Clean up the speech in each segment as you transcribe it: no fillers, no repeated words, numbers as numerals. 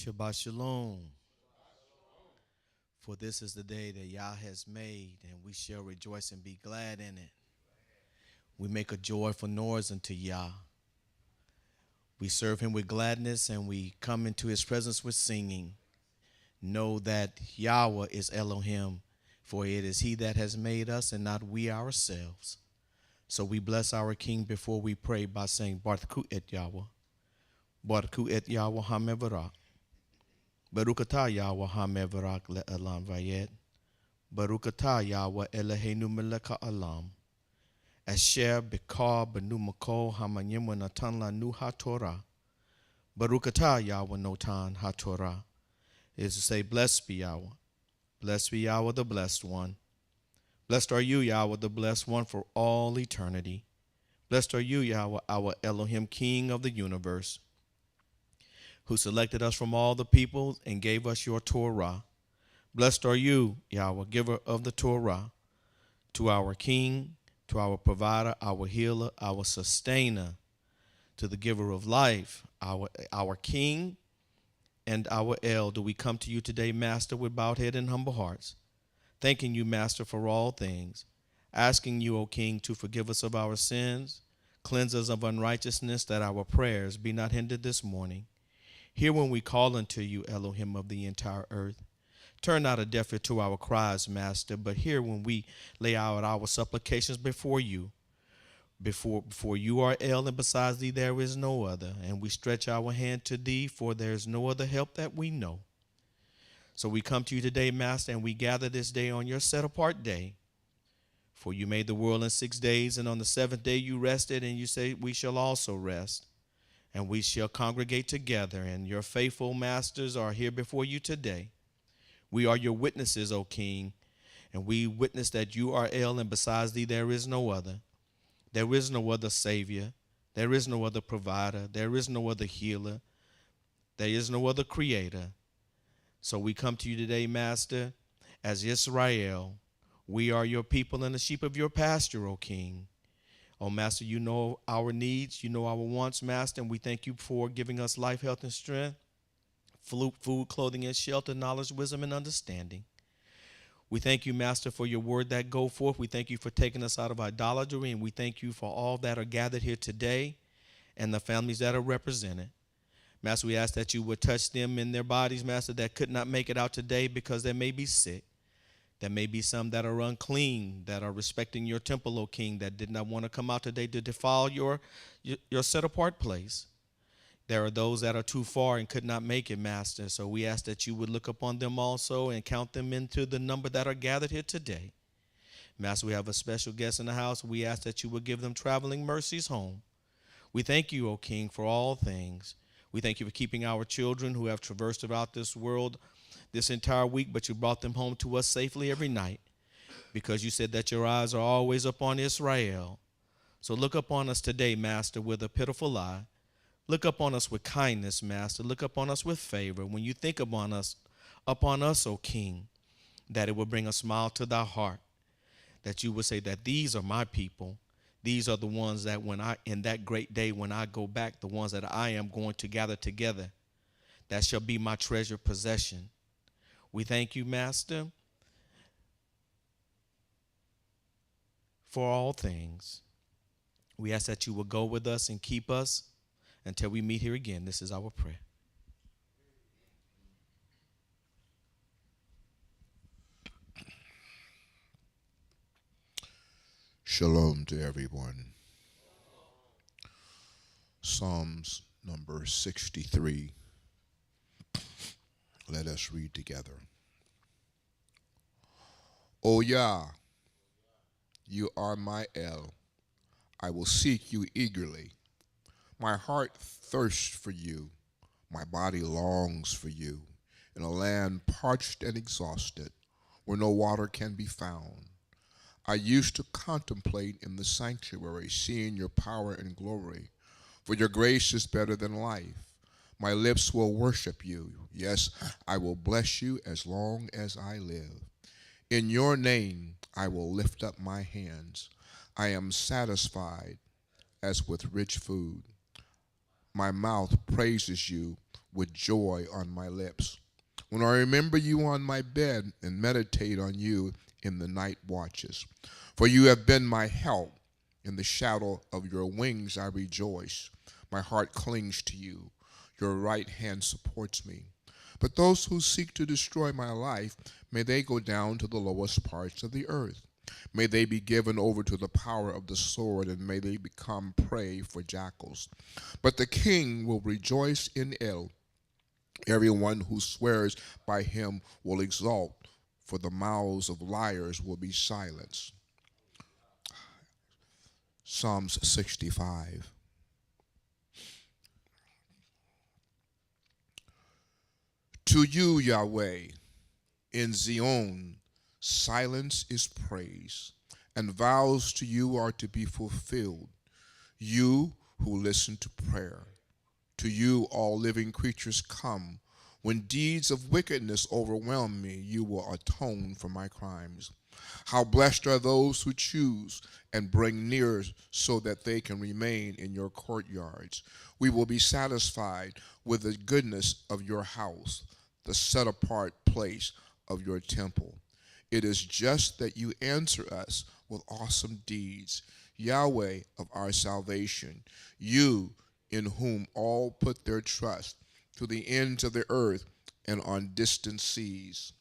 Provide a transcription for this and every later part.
Shabbat Shalom. For this is the day that Yah has made, and we shall rejoice and be glad in it. We make a joyful noise unto Yah. We serve him with gladness, and we come into his presence with singing. Know that Yahweh is Elohim, for it is he that has made us and not we ourselves. So we bless our King before we pray by saying, Baruch et Yahweh. Baruch et Yahweh HaMevarach. Baruch atah Yahweh HaMevarach le'elam vayet. Baruch atah Yahweh Eloheinu melech ha'olam. Asher b'kar b'nu makol hamanyim v'natan lanu ha'torah. Baruch atah Yahweh notan ha'torah. Is to say, blessed be Yahweh. Blessed be Yahweh the Blessed One. Blessed are you, Yahweh the Blessed One, for all eternity. Blessed are you, Yahweh, our Elohim, King of the universe, who selected us from all the peoples and gave us your Torah. Blessed are you, Yahweh, giver of the Torah, to our King, to our provider, our healer, our sustainer, to the giver of life, our King and our El. Do we come to you today, Master, with bowed head and humble hearts, thanking you, Master, for all things, asking you, O King, to forgive us of our sins, cleanse us of unrighteousness, that our prayers be not hindered this morning. Hear when we call unto you, Elohim of the entire earth. Turn not a deaf ear to our cries, Master, but hear when we lay out our supplications before you. Before you are El, and besides thee there is no other. And we stretch our hand to thee, for there is no other help that we know. So we come to you today, Master, and we gather this day on your set-apart day. For you made the world in 6 days, and on the seventh day you rested, and you say we shall also rest. And we shall congregate together, and your faithful masters are here before you today. We are your witnesses, O King, and we witness that you are El, and besides thee there is no other. There is no other Savior. There is no other provider. There is no other healer. There is no other creator. So we come to you today, Master, as Israel. We are your people and the sheep of your pasture, O King. Oh, Master, you know our needs, you know our wants, Master, and we thank you for giving us life, health, and strength, food, clothing, and shelter, knowledge, wisdom, and understanding. We thank you, Master, for your word that go forth. We thank you for taking us out of idolatry, and we thank you for all that are gathered here today and the families that are represented. Master, we ask that you would touch them in their bodies, Master, that could not make it out today because they may be sick. There may be some that are unclean, that are respecting your temple, O King, that did not want to come out today to defile your set-apart place. There are those that are too far and could not make it, Master. So we ask that you would look upon them also and count them into the number that are gathered here today. Master, we have a special guest in the house. We ask that you would give them traveling mercies home. We thank you, O King, for all things. We thank you for keeping our children who have traversed about this world this entire week, but you brought them home to us safely every night, because you said that your eyes are always upon Israel. So look upon us today, Master, with a pitiful eye. Look upon us with kindness, Master. Look upon us with favor. When you think upon us, O King, that it will bring a smile to thy heart, that you would say that these are my people. These are the ones that in that great day when I go back, the ones that I am going to gather together, that shall be my treasured possession. We thank you, Master, for all things. We ask that you will go with us and keep us until we meet here again. This is our prayer. Shalom to everyone. Psalms number 63. Let us read together. O Yah, you are my El. I will seek you eagerly. My heart thirsts for you. My body longs for you in a land parched and exhausted, where no water can be found. I used to contemplate in the sanctuary, seeing your power and glory, for your grace is better than life. My lips will worship you. Yes, I will bless you as long as I live. In your name I will lift up my hands. I am satisfied as with rich food. My mouth praises you with joy on my lips. When I remember you on my bed and meditate on you in the night watches. For you have been my help. In the shadow of your wings I rejoice. My heart clings to you. Your right hand supports me. But those who seek to destroy my life, may they go down to the lowest parts of the earth. May they be given over to the power of the sword, and may they become prey for jackals. But the king will rejoice in El. Everyone who swears by him will exult, for the mouths of liars will be silenced. Psalms 65. To you, Yahweh, in Zion, silence is praise, and vows to you are to be fulfilled. You who listen to prayer. To you all living creatures come. When deeds of wickedness overwhelm me, you will atone for my crimes. How blessed are those who choose and bring near so that they can remain in your courtyards. We will be satisfied with the goodness of your house, the set-apart place of your temple. It is just that you answer us with awesome deeds, Yahweh of our salvation, you in whom all put their trust, to the ends of the earth and on distant seas.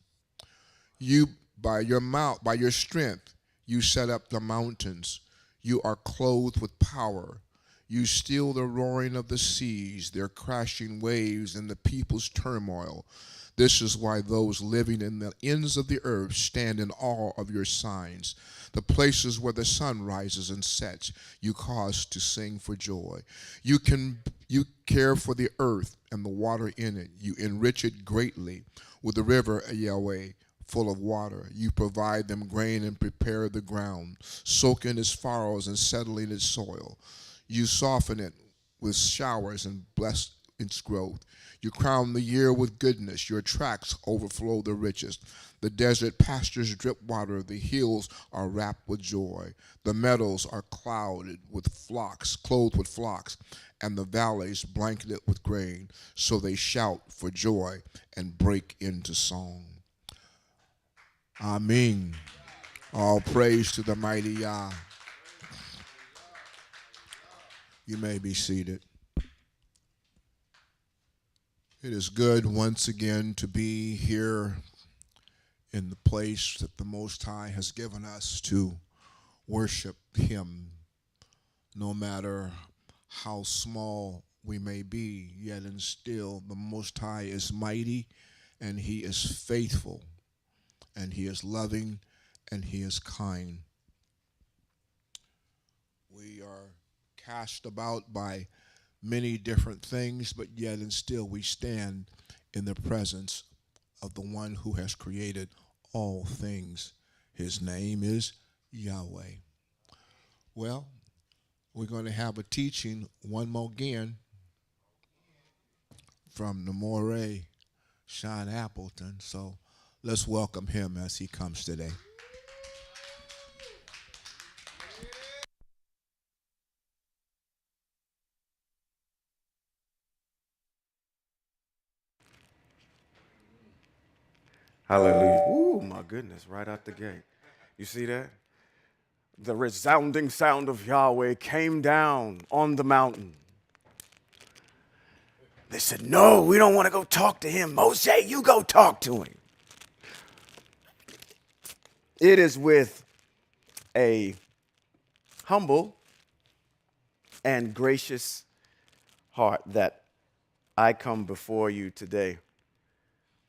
You, by your strength, you set up the mountains. You are clothed with power. You still the roaring of the seas, their crashing waves, and the people's turmoil. This is why those living in the ends of the earth stand in awe of your signs. The places where the sun rises and sets, you cause to sing for joy. You care for the earth and the water in it. You enrich it greatly with the river, Yahweh, full of water. You provide them grain and prepare the ground, soak in its furrows and settle in its soil. You soften it with showers and bless its growth. You crown the year with goodness. Your tracts overflow the richest. The desert pastures drip water. The hills are wrapped with joy. The meadows are clothed with flocks, and the valleys blanketed with grain. So they shout for joy and break into song. Amen. All praise to the mighty Yah. You may be seated. It is good once again to be here in the place that the Most High has given us to worship Him, no matter how small we may be, yet and still the Most High is mighty, and He is faithful, and He is loving, and He is kind. We are cast about by many different things, but yet and still we stand in the presence of the one who has created all things. His name is Yahweh. Well, we're going to have a teaching one more again from Namore Sean Appleton. So let's welcome him as he comes today. Hallelujah. Ooh, my goodness, right out the gate. You see that? The resounding sound of Yahweh came down on the mountain. They said, no, we don't want to go talk to him. Moshe, you go talk to him. It is with a humble and gracious heart that I come before you today.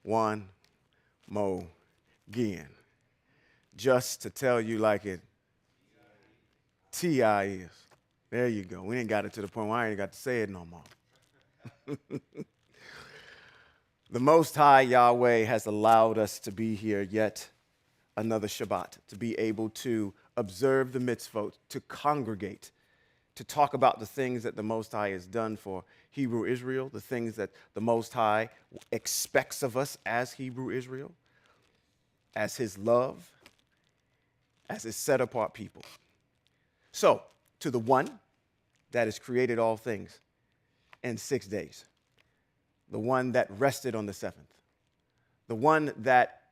One more again. Just to tell you like it T.I. is. There you go. We ain't got it to the point where I ain't got to say it no more. The Most High Yahweh has allowed us to be here yet another Shabbat, to be able to observe the mitzvot, to congregate, to talk about the things that the Most High has done for Hebrew Israel, the things that the Most High expects of us as Hebrew Israel, as his love, as his set-apart people. So, to the one that has created all things in 6 days, the one that rested on the seventh, the one that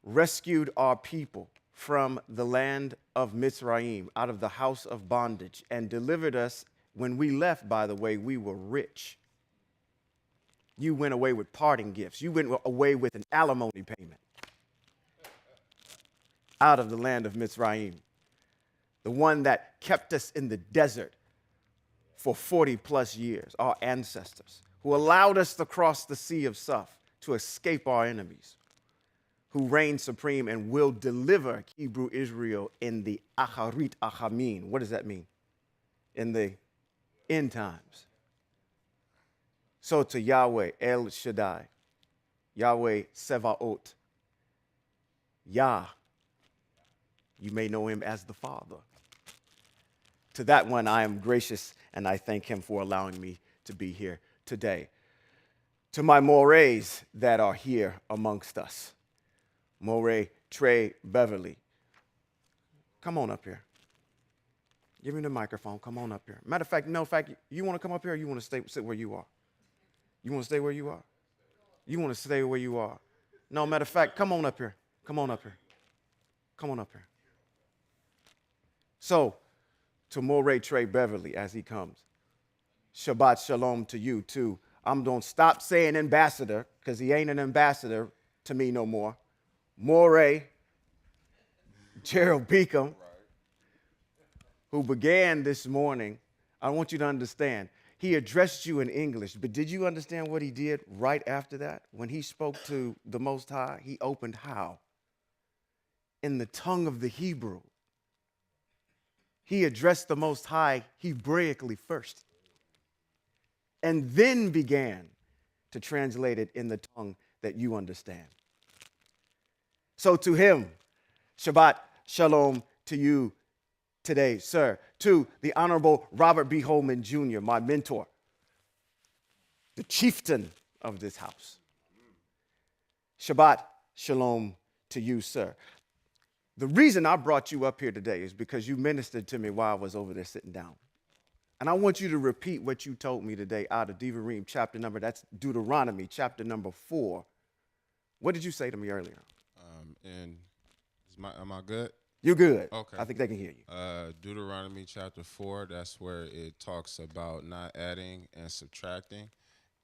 rescued our people from the land of Mizraim, out of the house of bondage, and delivered us. When we left, by the way, we were rich. You went away with parting gifts. You went away with an alimony payment out of the land of Mizraim. The one that kept us in the desert for 40 plus years, our ancestors, who allowed us to cross the Sea of Suf to escape our enemies, who reigns supreme and will deliver Hebrew Israel in the Acharit Achamin. What does that mean? In the end times. So to Yahweh El Shaddai, Yahweh Sevaot, Yah, you may know him as the Father. To that one, I am gracious, and I thank him for allowing me to be here today. To my mores that are here amongst us, More Trey Beverly, come on up here. Give me the microphone. Come on up here. Matter of fact, you want to come up here or you want to sit where you are? You want to stay where you are? You want to stay where you are? No, matter of fact, come on up here. Come on up here. Come on up here. So, to More Trey Beverly as he comes, Shabbat Shalom to you too. I'm going to stop saying ambassador because he ain't an ambassador to me no more. More Gerald Beacom, who began this morning, I want you to understand, he addressed you in English, but did you understand what he did right after that? When he spoke to the Most High, he opened how? In the tongue of the Hebrew. He addressed the Most High Hebraically first, and then began to translate it in the tongue that you understand. So to him, Shabbat Shalom to you today, sir. To the Honorable Robert B. Holman Jr., my mentor, the chieftain of this house. Shabbat Shalom to you, sir. The reason I brought you up here today is because you ministered to me while I was over there sitting down. And I want you to repeat what you told me today out of Devarim that's Deuteronomy chapter number 4. What did you say to me earlier? Am I good? You're good. Okay. I think they can hear you. Deuteronomy chapter 4, that's where it talks about not adding and subtracting.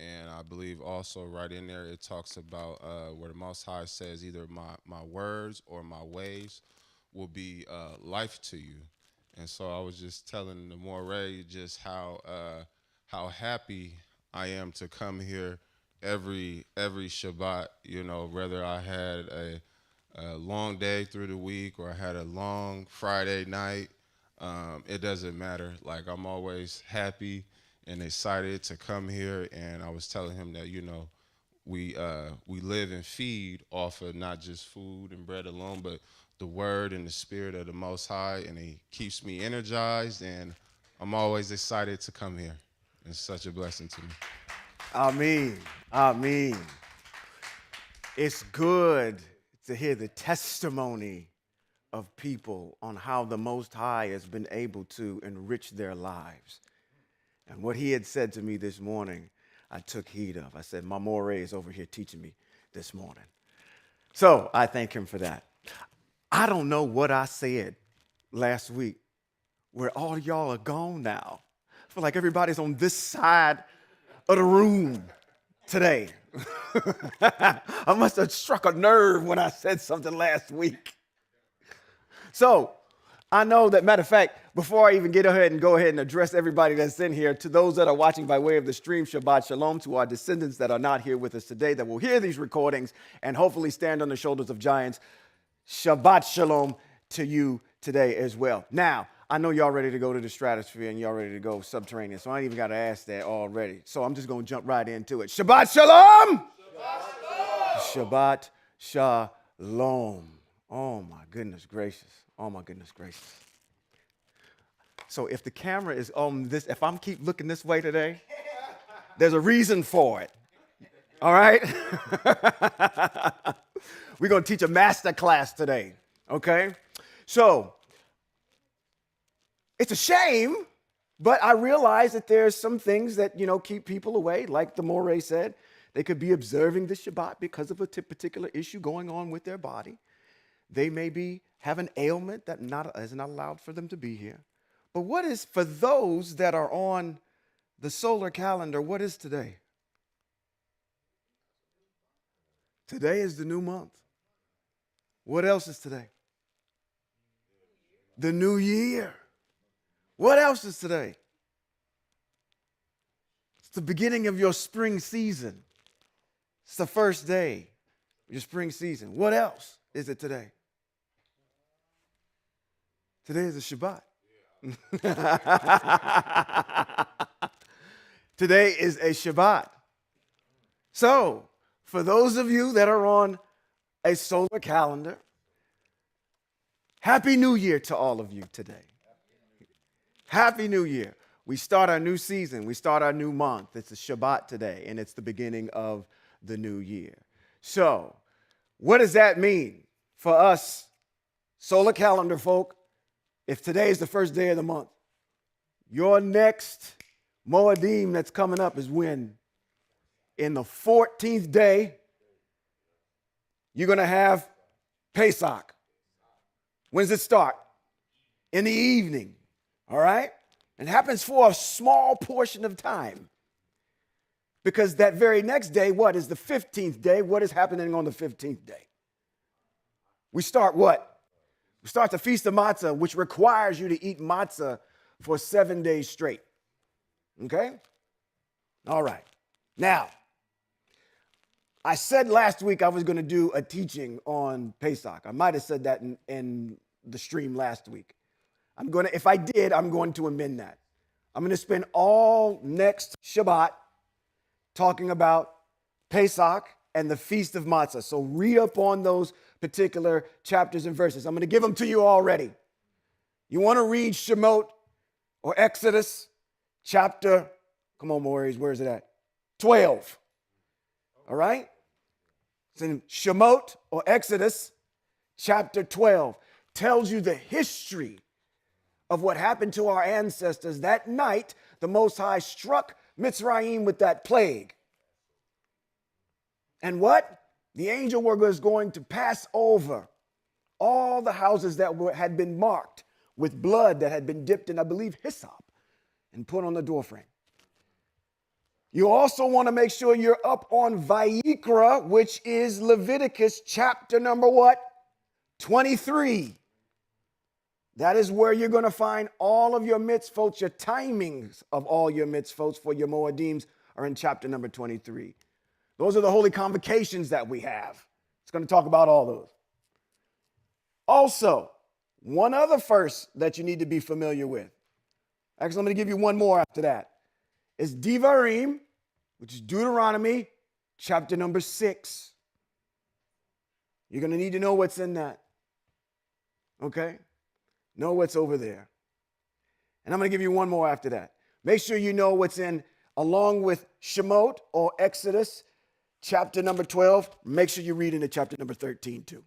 And I believe also right in there it talks about where the Most High says either my words or my ways will be life to you. And so I was just telling the Moray just how happy I am to come here every Shabbat, whether I had a long day through the week or I had a long Friday night. It doesn't matter. Like, I'm always happy and excited to come here. And I was telling him that, we live and feed off of not just food and bread alone, but the word and the spirit of the Most High. And he keeps me energized, and I'm always excited to come here. It's such a blessing to me. Amen. Amen. It's good to hear the testimony of people on how the Most High has been able to enrich their lives. And what he had said to me this morning, I took heed of. I said, my Moray is over here teaching me this morning. So I thank him for that. I don't know what I said last week where all y'all are gone now. I feel like everybody's on this side of the room today. I must have struck a nerve when I said something last week. So I know that, matter of fact, before I even go ahead and address everybody that's in here, to those that are watching by way of the stream, Shabbat Shalom, to our descendants that are not here with us today, that will hear these recordings and hopefully stand on the shoulders of giants, Shabbat Shalom to you today as well. Now, I know y'all ready to go to the stratosphere and y'all ready to go subterranean, so I ain't even got to ask that already. So I'm just going to jump right into it. Shabbat Shalom! Shabbat Shalom. Oh, my goodness gracious. Oh, my goodness gracious. So if the camera is on this, if I'm keep looking this way today, there's a reason for it. All right? We're going to teach a master class today, okay? So it's a shame, but I realize that there's some things that, keep people away, like the Moray said. They could be observing the Shabbat because of a particular issue going on with their body. They may have an ailment that is not allowed for them to be here. But what is, for those that are on the solar calendar, what is today? Today is the new month. What else is today? The new year. What else is today? It's the beginning of your spring season. It's the first day of your spring season. What else is it today? Today is a Shabbat. Today is a Shabbat. So, for those of you that are on a solar calendar, Happy New Year to all of you today. Happy New Year. We start our new season. We start our new month. It's a Shabbat today, and it's the beginning of the new year. So, what does that mean for us solar calendar folk? If today is the first day of the month, your next Moedim that's coming up is when? In the 14th day, you're going to have Pesach. When does it start? In the evening, all right? It happens for a small portion of time. Because that very next day, what is the 15th day? What is happening on the 15th day? We start what? We start the Feast of Matzah, which requires you to eat matzah for 7 days straight. Okay? All right. Now, I said last week I was going to do a teaching on Pesach. I might have said that in the stream last week. If I did, I'm going to amend that. I'm going to spend all next Shabbat talking about Pesach and the Feast of Matzah. So read up on those particular chapters and verses. I'm going to give them to you already. You want to read Shemot or Exodus chapter, come on, Maurice, where is it at? 12. All right? It's in Shemot or Exodus chapter 12. Tells you the history of what happened to our ancestors. That night, the Most High struck Mitzrayim with that plague. And what? The angel was going to pass over all the houses that had been marked with blood that had been dipped in, I believe, hyssop and put on the doorframe. You also want to make sure you're up on Vayikra, which is Leviticus chapter number what? 23. That is where you're going to find all of your mitzvot, your timings of all your mitzvot for your Moedims are in chapter number 23. Those are the holy convocations that we have. It's going to talk about all those. Also, one other verse that you need to be familiar with. Actually, I'm going to give you one more after that. It's Devarim, which is Deuteronomy, chapter number 6. You're going to need to know what's in that. Okay? Know what's over there. And I'm going to give you one more after that. Make sure you know what's in, along with Shemot or Exodus, chapter number 12. Make sure you read into chapter number 13 too.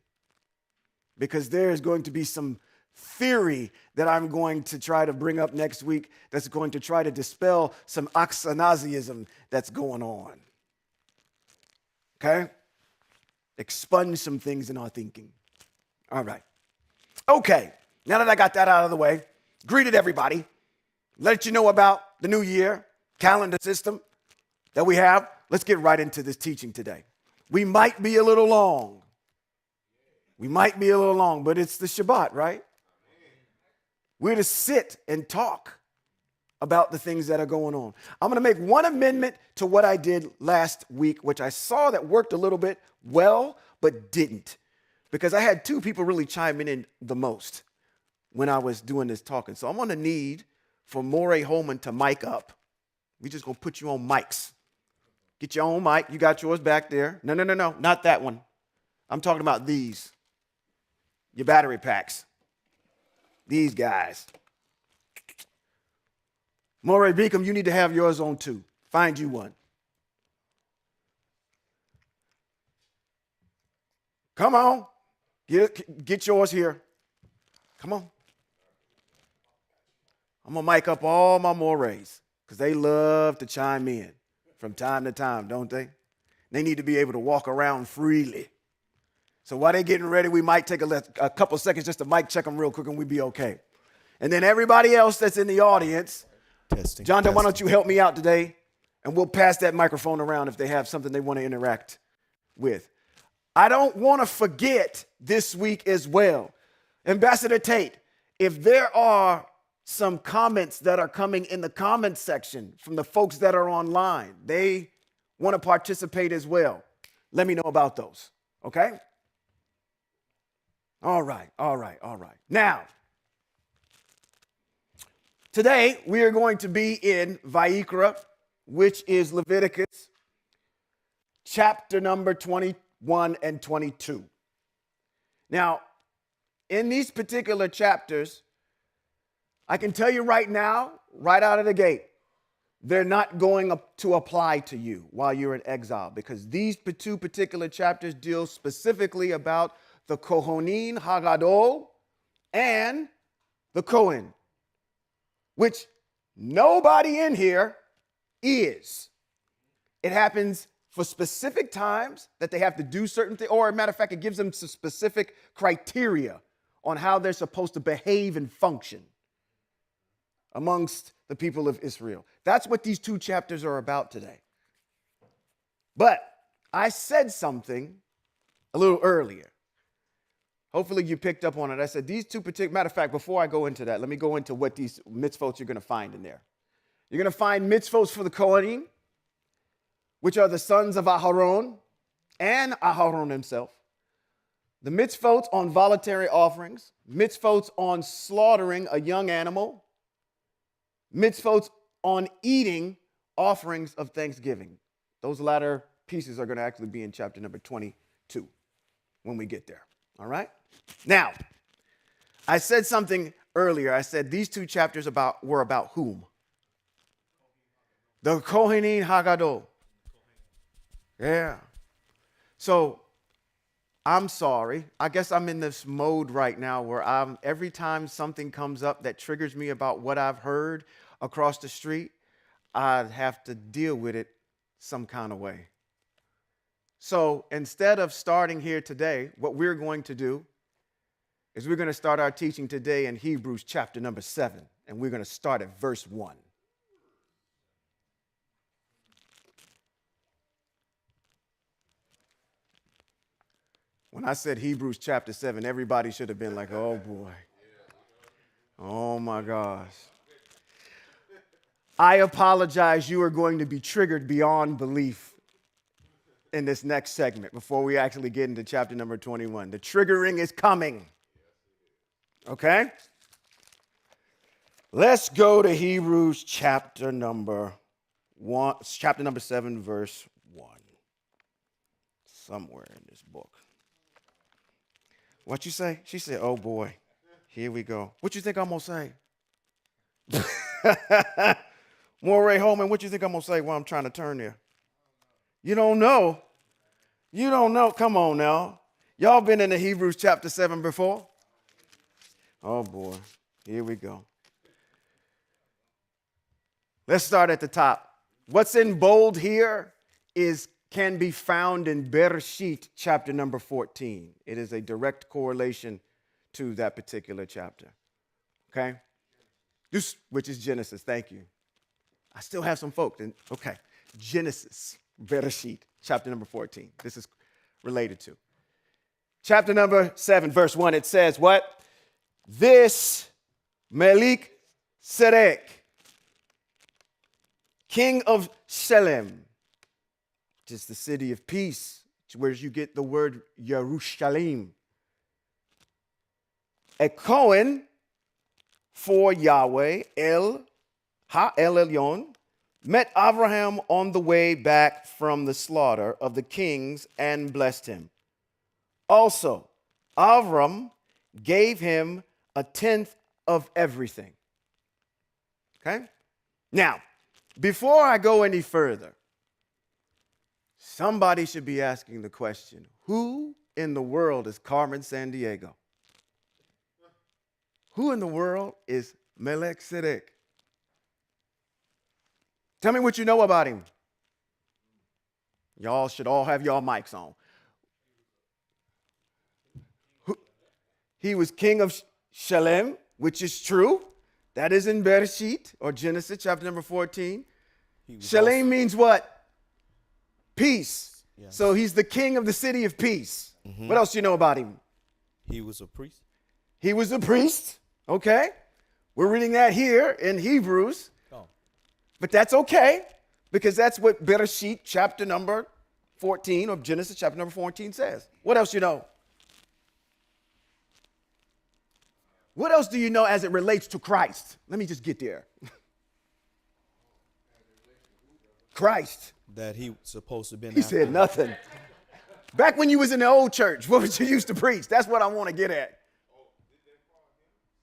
Because there is going to be some theory that I'm going to try to bring up next week that's going to try to dispel some Ashkenazism that's going on. Okay? Expunge some things in our thinking. All right. Okay. Now that I got that out of the way, greeted everybody, let you know about the new year calendar system that we have. Let's get right into this teaching today. We might be a little long. But it's the Shabbat, right? We're to sit and talk about the things that are going on. I'm going to make one amendment to what I did last week, which I saw that worked a little bit well, but didn't. Because I had two people really chiming in the most when I was doing this talking. So I'm going to need for Moray Holman to mic up. We're just going to put you on mics. Get your own mic. You got yours back there. No, not that one. I'm talking about these. Your battery packs. These guys. Moray Beacom, you need to have yours on too. Find you one. Come on. Get yours here. Come on. I'm going to mic up all my Morays because they love to chime in from time to time, don't they? They need to be able to walk around freely. So while they're getting ready, we might take a couple seconds just to mic check them real quick and we'd be okay. And then everybody else that's in the audience, Testing. Jonathan, why don't you help me out today? And we'll pass that microphone around if they have something they want to interact with. I don't want to forget this week as well. Ambassador Tate, if there are some comments that are coming in the comments section from the folks that are online, they want to participate as well. Let me know about those, okay? All right. Now, today we are going to be in Vayikra, which is Leviticus, chapter number 21 and 22. Now, in these particular chapters, I can tell you right now, right out of the gate, they're not going to apply to you while you're in exile, because these two particular chapters deal specifically about the Kohanim Hagadol and the Kohen, which nobody in here is. It happens for specific times that they have to do certain things, or as a matter of fact, it gives them some specific criteria on how they're supposed to behave and function amongst the people of Israel. That's what these two chapters are about today. But I said something a little earlier. Hopefully you picked up on it. I said these two particular, matter of fact, before I go into that, let me go into what these mitzvot you're going to find in there. You're going to find mitzvot for the Kohanim, which are the sons of Aharon and Aharon himself. The mitzvot on voluntary offerings, mitzvot on slaughtering a young animal, mitzvot on eating offerings of thanksgiving. Those latter pieces are going to actually be in chapter number 22 when we get there. All right? Now, I said something earlier. I said these two chapters were about whom? The Kohanim Hagadol. Yeah. So, I'm sorry. I guess I'm in this mode right now where every time something comes up that triggers me about what I've heard across the street, I'd have to deal with it some kind of way. So instead of starting here today, what we're going to do is we're going to start our teaching today in Hebrews chapter number 7, and we're going to start at verse 1. When I said Hebrews chapter 7, everybody should have been like, oh boy. Oh my gosh. I apologize, you are going to be triggered beyond belief in this next segment before we actually get into chapter number 21. The triggering is coming. Okay? Let's go to Hebrews chapter number 7, verse 1. Somewhere in this book. What you say? She said, oh boy, here we go. What you think I'm going to say? Moray Holman, what you think I'm going to say while I'm trying to turn there? You don't know. You don't know. Come on now. Y'all been in the Hebrews chapter 7 before? Oh boy, here we go. Let's start at the top. What's in bold here can be found in Bereshit chapter number 14. It is a direct correlation to that particular chapter. Okay? Which is Genesis. Thank you. I still have some folks. Okay. Genesis, Bereshit, chapter number 14. This is related to. Chapter number 7, verse 1, it says what? This Melchizedek, king of Shalem, which is the city of peace, where you get the word Yerushalayim. A Cohen for Yahweh, El Elyon, met Abraham on the way back from the slaughter of the kings and blessed him. Also, Avram gave him a tenth of everything. Okay? Now, before I go any further, somebody should be asking the question, who in the world is Carmen Sandiego? Who in the world is Melchizedek? Tell me what you know about him. Y'all should all have y'all mics on. He was king of Shalem, which is true. That is in Bereshit, or Genesis, chapter number 14. Shalem means what? Peace. Yes. So he's the king of the city of peace. What else do you know about him? He was a priest. He was a priest. Okay. We're reading that here in Hebrews. Oh. But that's okay, because that's what Bereshit, chapter number 14, or Genesis, chapter number 14 says. What else you know? What else do you know as it relates to Christ? Let me just get there. Christ. That he was supposed to be. He said nothing. Back when you was in the old church, what was you used to preach? That's what I want to get at.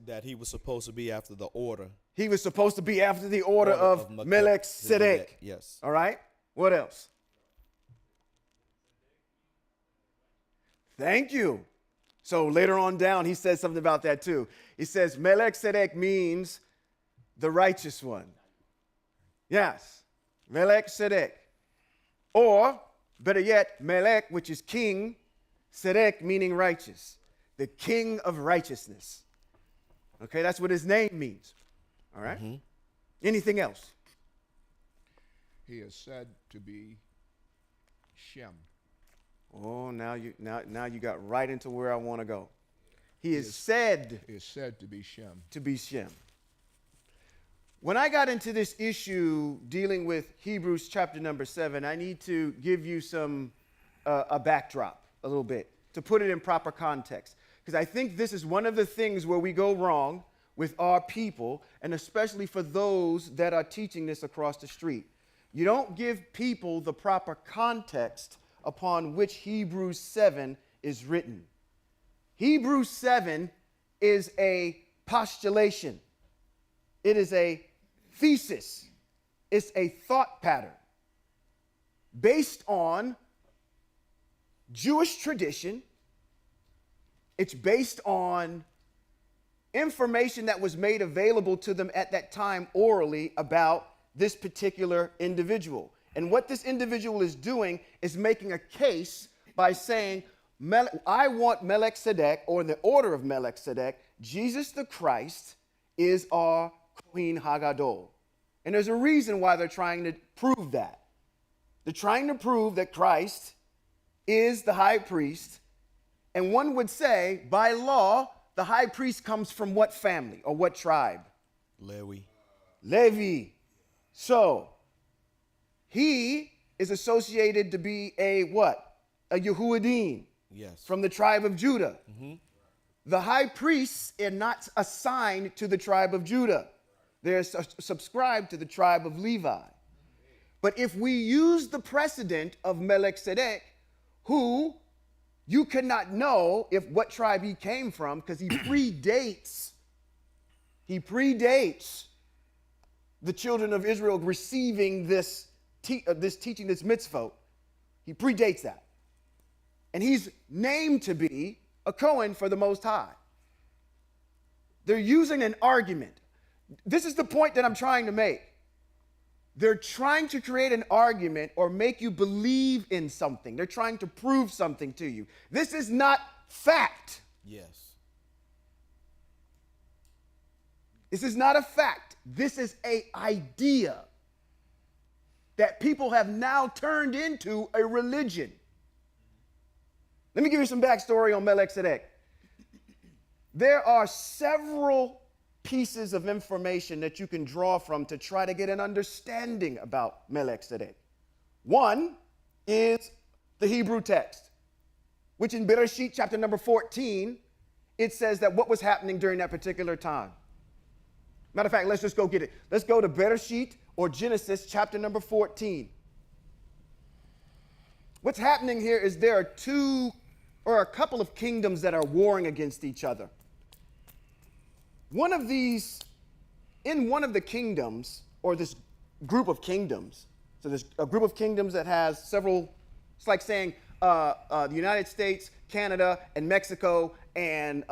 That he was supposed to be after the order. He was supposed to be after the order of Melchizedek. Yes. All right. What else? Thank you. So later on down, he says something about that too. He says Melchizedek means the righteous one. Yes. Melchizedek. Or, better yet, Melech, which is king, Sedek, meaning righteous. The king of righteousness. Okay, that's what his name means. All right? Anything else? He is said to be Shem. Oh, now you got right into where I want to go. He is said to be Shem. To be Shem. When I got into this issue dealing with Hebrews chapter number 7, I need to give you a backdrop a little bit to put it in proper context. Because I think this is one of the things where we go wrong with our people, and especially for those that are teaching this across the street. You don't give people the proper context upon which Hebrews 7 is written. Hebrews 7 is a postulation. It is a thesis. It's a thought pattern based on Jewish tradition. It's based on information that was made available to them at that time orally about this particular individual. And what this individual is doing is making a case by saying, I want Melchizedek, or in the order of Melchizedek, Jesus the Christ is our Kohen Hagadol. And there's a reason why they're trying to prove that. They're trying to prove that Christ is the high priest. And one would say, by law, the high priest comes from what family or what tribe? Levi. So, he is associated to be a what? A Yehudim. Yes. From the tribe of Judah. The high priests are not assigned to the tribe of Judah. They're subscribed to the tribe of Levi. But if we use the precedent of Melchizedek, who you cannot know what tribe he came from, because he predates the children of Israel receiving this teaching, this mitzvot. He predates that. And he's named to be a Cohen for the Most High. They're using an argument. This is the point that I'm trying to make. They're trying to create an argument or make you believe in something. They're trying to prove something to you. This is not fact. Yes. This is not a fact. This is an idea that people have now turned into a religion. Let me give you some backstory on Melchizedek. There are several pieces of information that you can draw from to try to get an understanding about Melchizedek. One is the Hebrew text, which in Bereshit chapter number 14, it says that what was happening during that particular time. Matter of fact, let's just go get it. Let's go to Bereshit, or Genesis chapter number 14. What's happening here is there are two or a couple of kingdoms that are warring against each other. In one of the kingdoms, or this group of kingdoms, so there's a group of kingdoms that has several, it's like saying the United States, Canada, and Mexico, and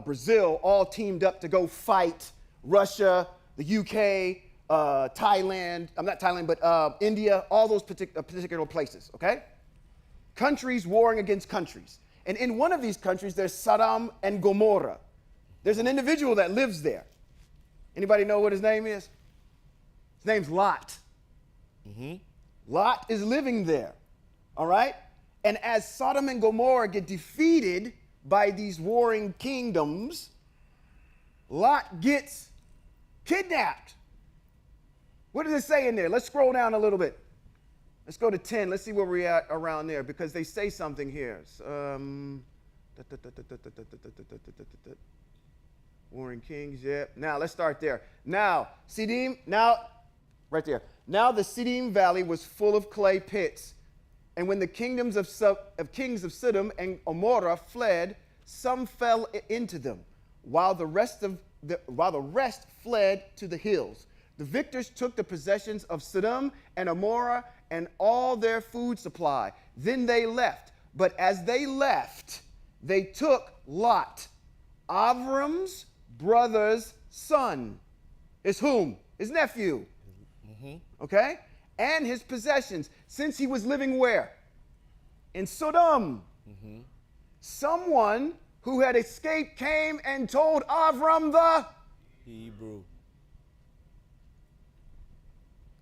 Brazil all teamed up to go fight Russia, the UK, Thailand, not Thailand, but India, all those particular places, okay? Countries warring against countries. And in one of these countries, there's Sodom and Gomorrah. There's an individual that lives there. Anybody know what his name is? His name's Lot. Lot is living there, all right? And as Sodom and Gomorrah get defeated by these warring kingdoms, Lot gets kidnapped. What does it say in there? Let's scroll down a little bit. Let's go to 10. Let's see where we're at around there, because they say something here. Warring kings, yeah. Now, let's start there. Now, right there. Now the Siddim Valley was full of clay pits. And when the kingdoms of kings of Sodom and Gomorrah fled, some fell into them, while the rest fled to the hills. The victors took the possessions of Sodom and Gomorrah and all their food supply. Then they left. But as they left, they took Lot, Avram's brother's son. Is whom? His nephew. Okay? And his possessions, since he was living where? In Sodom. Someone who had escaped came and told Avram the Hebrew.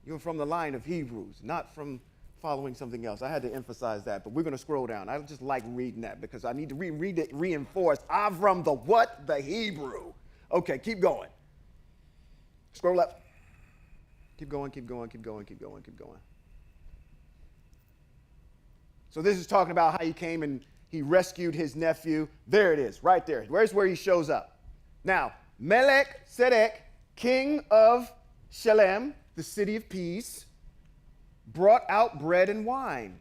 You're from the line of Hebrews, not from following something else. I had to emphasize that, but we're going to scroll down. I just like reading that because I need to read it, reinforce. Avram the what? The Hebrew. Okay, keep going. Scroll up. Keep going, keep going, keep going, keep going, keep going. So this is talking about how he came and he rescued his nephew. There it is, right there. Where's where he shows up? Now, Melchizedek, king of Shalem, the city of peace, brought out bread and wine.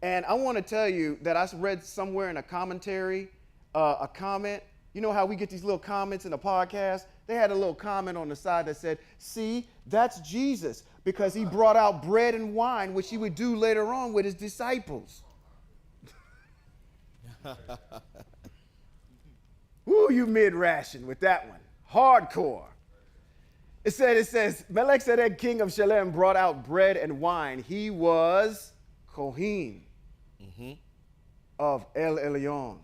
And I want to tell you that I read somewhere in a commentary, a comment. You know how we get these little comments in the podcast? They had a little comment on the side that said, see, that's Jesus, because he brought out bread and wine, which he would do later on with his disciples. Ooh, you mid-ration with that one. Hardcore. It says, Melchizedek, king of Shalem, brought out bread and wine. He was Kohen of El Elyon,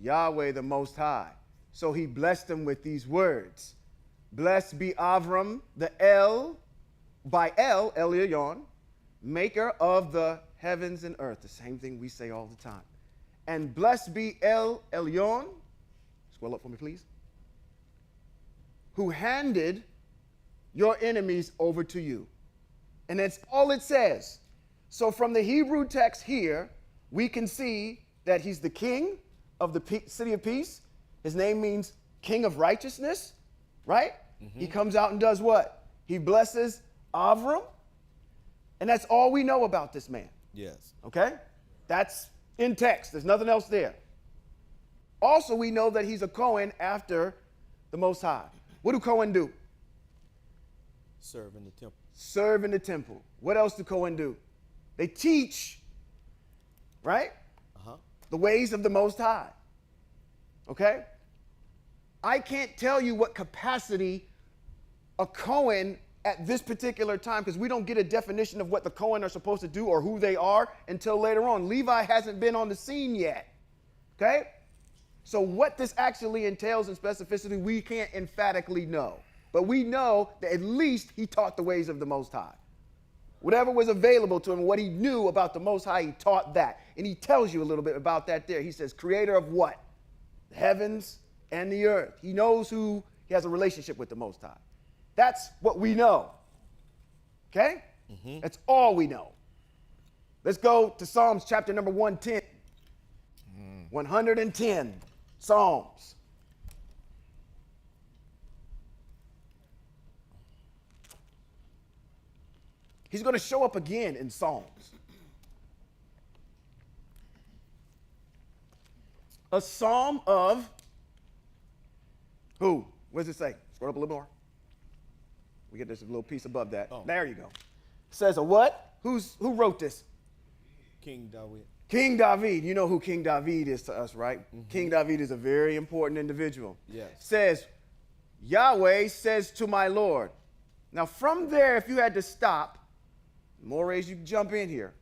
Yahweh the Most High. So he blessed them with these words. Blessed be Avram, the El, by El Elyon, maker of the heavens and earth. The same thing we say all the time. And blessed be El Elyon, scroll up for me, please, who handed your enemies over to you. And that's all it says. So from the Hebrew text here, we can see that he's the king of the city of peace. His name means king of righteousness, right? He comes out and does what? He blesses Avram. And that's all we know about this man. Yes. Okay? That's in text. There's nothing else there. Also, we know that he's a Cohen after the Most High. What do Cohen do? Serve in the temple. Serve in the temple. What else do Cohen do? They teach, right? The ways of the Most High. Okay? I can't tell you what capacity a Cohen at this particular time, because we don't get a definition of what the Cohen are supposed to do or who they are until later on. Levi hasn't been on the scene yet. Okay? So what this actually entails in specificity, we can't emphatically know. But we know that at least he taught the ways of the Most High. Whatever was available to him, what he knew about the Most High, he taught that. And he tells you a little bit about that there. He says, creator of what? The heavens and the earth. He knows who he has a relationship with the Most High. That's what we know. Okay? That's all we know. Let's go to Psalms chapter number 110. 110 Psalms. He's going to show up again in Psalms. A psalm of who? What does it say? Scroll up a little more. We get this little piece above that. Oh. There you go. It says a what? Who wrote this? King David. King David. You know who King David is to us, right? King David is a very important individual. Yes. Says, Yahweh says to my Lord. Now, from there, if you had to stop, Mores, you can jump in here.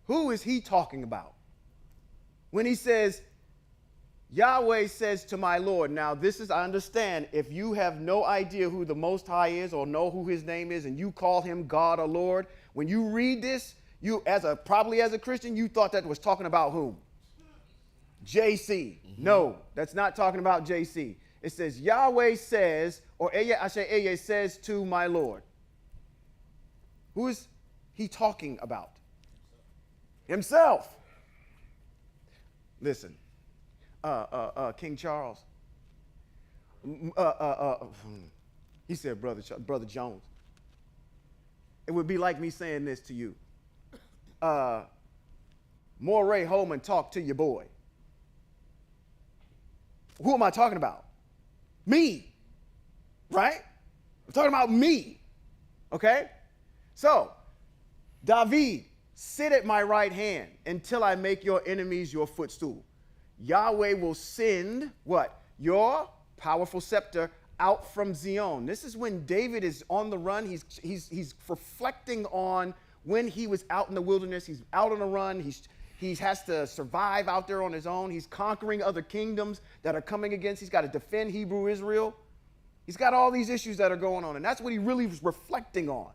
Who is he talking about? When he says, Yahweh says to my Lord. Now, this is, I understand, if you have no idea who the Most High is or know who his name is and you call him God or Lord, when you read this, you, probably as a Christian, you thought that was talking about whom? JC. No, that's not talking about JC. It says, Yahweh says, or Eye says to my Lord. Who is he talking about? Himself. Listen, King Charles, he said, Brother Jones, it would be like me saying this to you. Moray Holman, talk to your boy. Who am I talking about? Me, right? I'm talking about me, okay? So, David, sit at my right hand until I make your enemies your footstool. Yahweh will send what? Your powerful scepter out from Zion. This is when David is on the run. He's reflecting on when he was out in the wilderness. He's out on a run. He has to survive out there on his own. He's conquering other kingdoms that are coming against. He's got to defend Hebrew Israel. He's got all these issues that are going on, and that's what he really was reflecting on.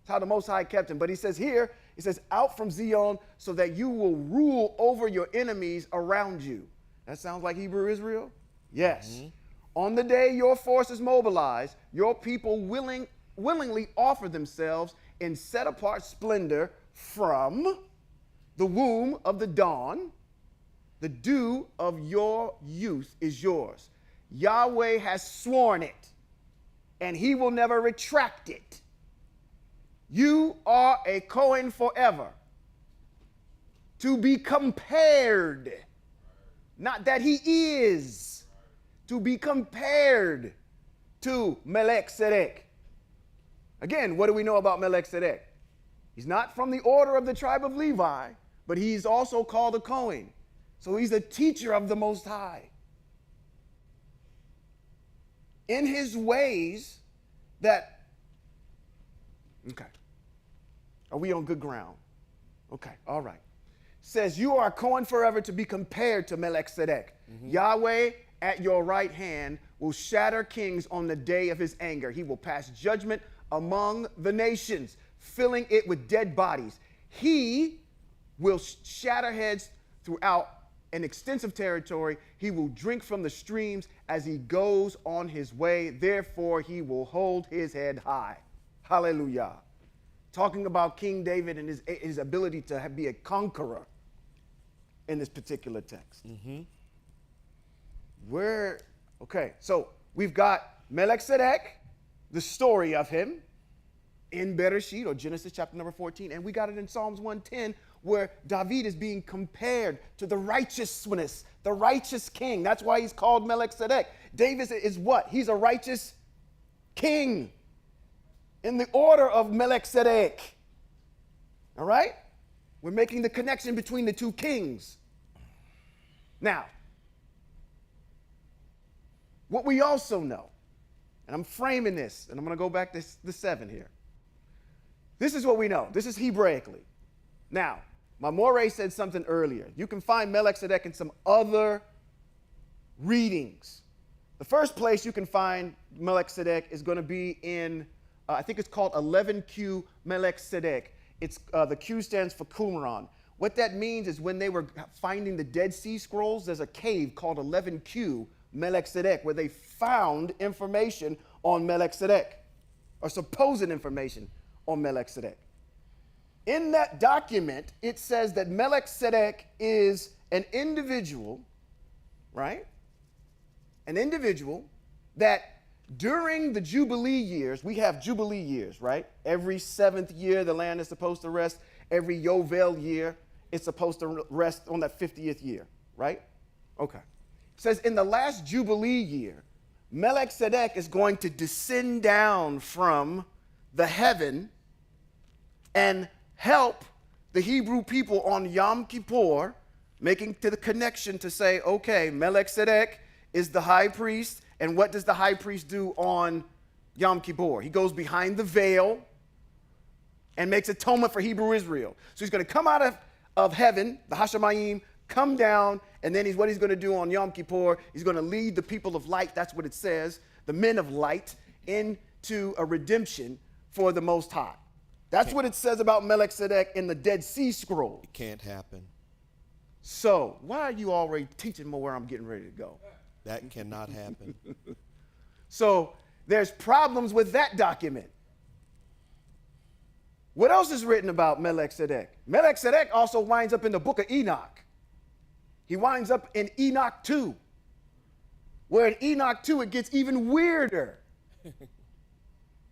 It's how the Most High kept him. But he says here, he says, out from Zion so that you will rule over your enemies around you. That sounds like Hebrew Israel? Yes. Mm-hmm. On the day your forces mobilize, your people willingly offer themselves in set-apart splendor from the womb of the dawn. The dew of your youth is yours. Yahweh has sworn it, and he will never retract it. You are a Cohen forever, to be compared, not that he is, to be compared to Melchizedek. Again, what do we know about Melchizedek? He's not from the order of the tribe of Levi, but he's also called a Cohen. So he's a teacher of the Most High. In his ways that, okay. Are we on good ground? Okay, all right. Says, you are a Cohen forever to be compared to Melchizedek. Mm-hmm. Yahweh at your right hand will shatter kings on the day of his anger. He will pass judgment among the nations, filling it with dead bodies. He will shatter heads throughout an extensive territory. He will drink from the streams as he goes on his way. Therefore, he will hold his head high. Hallelujah. Talking about King David and his ability to be a conqueror in this particular text. Mm-hmm. Okay, so we've got Melchizedek, the story of him, in Bereshit, or Genesis chapter number 14, and we got it in Psalms 110, where David is being compared to the righteousness, the righteous king. That's why he's called Melchizedek. David is what? He's a righteous king in the order of Melchizedek. All right? We're making the connection between the two kings. Now, what we also know, and I'm framing this, and I'm going to go back to the 7 here. This is what we know. This is Hebraically. Now, my Moray said something earlier. You can find Melchizedek in some other readings. The first place you can find Melchizedek is going to be in, I think it's called 11Q Melchizedek. It's the Q stands for Qumran. What that means is when they were finding the Dead Sea Scrolls, there's a cave called 11Q Melchizedek where they found information on Melchizedek, or supposed information on Melchizedek. In that document, it says that Melchizedek is an individual, right? An individual that during the Jubilee years, we have Jubilee years, right? Every 7th year, the land is supposed to rest. Every Yovel year, it's supposed to rest on that 50th year, right? Okay. It says in the last Jubilee year, Melchizedek is going to descend down from the heaven and help the Hebrew people on Yom Kippur, making to the connection to say, okay, Melchizedek is the high priest And what does the high priest do on Yom Kippur? He goes behind the veil and makes atonement for Hebrew Israel. So he's going to come out of heaven, the Hashemayim, come down, and then what he's going to do on Yom Kippur, he's going to lead the people of light, that's what it says, the men of light, into a redemption for the Most High. That's what it says about Melchizedek in the Dead Sea Scroll. It can't happen. So why are you already teaching me where I'm getting ready to go? That cannot happen. So there's problems with that document. What else is written about Melchizedek? Melchizedek also winds up in the book of Enoch. He winds up in Enoch 2, where in Enoch 2 it gets even weirder.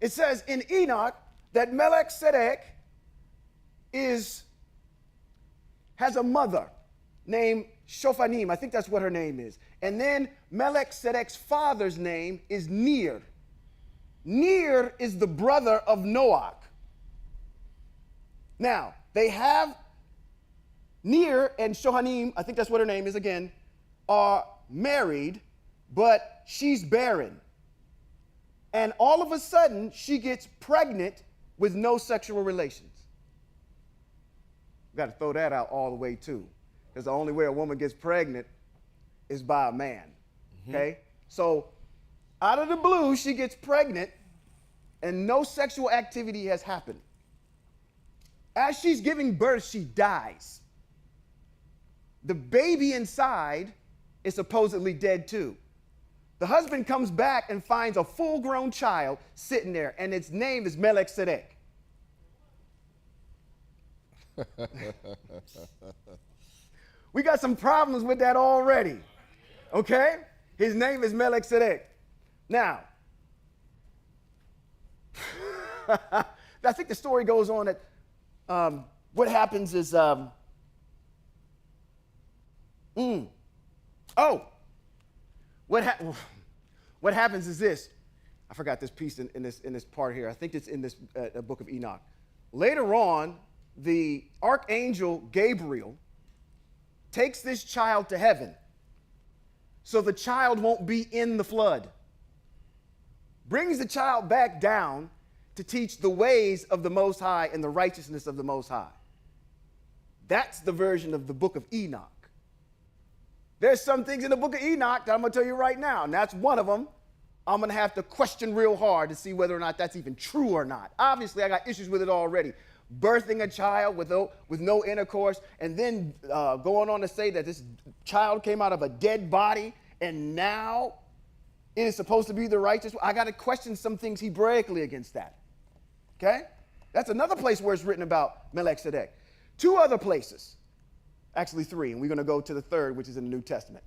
It says in Enoch that Melchizedek has a mother named Shophanim. I think that's what her name is. And then Melchizedek's father's name is Ner. Ner is the brother of Noach. Now, they have Ner and Shohanim, I think that's what her name is again, are married, but she's barren. And all of a sudden, she gets pregnant with no sexual relations. We've got to throw that out all the way, too. Because the only way a woman gets pregnant is by a man. Okay? So, out of the blue, she gets pregnant, and no sexual activity has happened. As she's giving birth, she dies. The baby inside is supposedly dead, too. The husband comes back and finds a full-grown child sitting there, and its name is Melchizedek. We got some problems with that already, okay? His name is Melchizedek. Now, I think the story goes on that what happens is, what happens is this. I forgot this piece in this part here. I think it's in this book of Enoch. Later on, the archangel Gabriel takes this child to heaven so the child won't be in the flood. Brings the child back down to teach the ways of the Most High and the righteousness of the Most High. That's the version of the book of Enoch. There's some things in the book of Enoch that I'm going to tell you right now, and that's one of them. I'm going to have to question real hard to see whether or not that's even true or not. Obviously, I got issues with it already. Birthing a child with no intercourse, and then going on to say that this child came out of a dead body, and now it is supposed to be the righteous. I got to question some things Hebraically against that. Okay? That's another place where it's written about Melchizedek. Two other places. Actually, three, and we're going to go to the third, which is in the New Testament.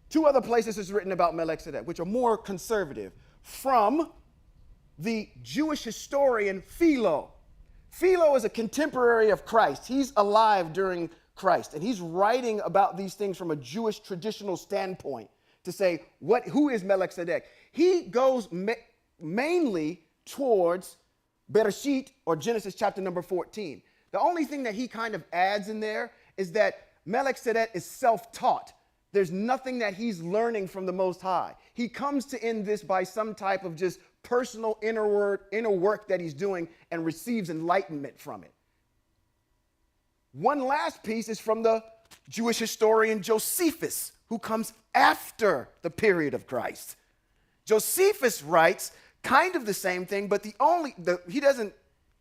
Two other places is written about Melchizedek, which are more conservative, from the Jewish historian Philo. Philo is a contemporary of Christ. He's alive during Christ, and he's writing about these things from a Jewish traditional standpoint to say, who is Melchizedek? He goes mainly towards Bereshit, or Genesis chapter number 14. The only thing that he kind of adds in there is that Melchizedek is self-taught. There's nothing that he's learning from the Most High. He comes to end this by some type of just personal inner work that he's doing and receives enlightenment from it. One last piece is from the Jewish historian Josephus, who comes after the period of Christ. Josephus writes kind of the same thing, but he doesn't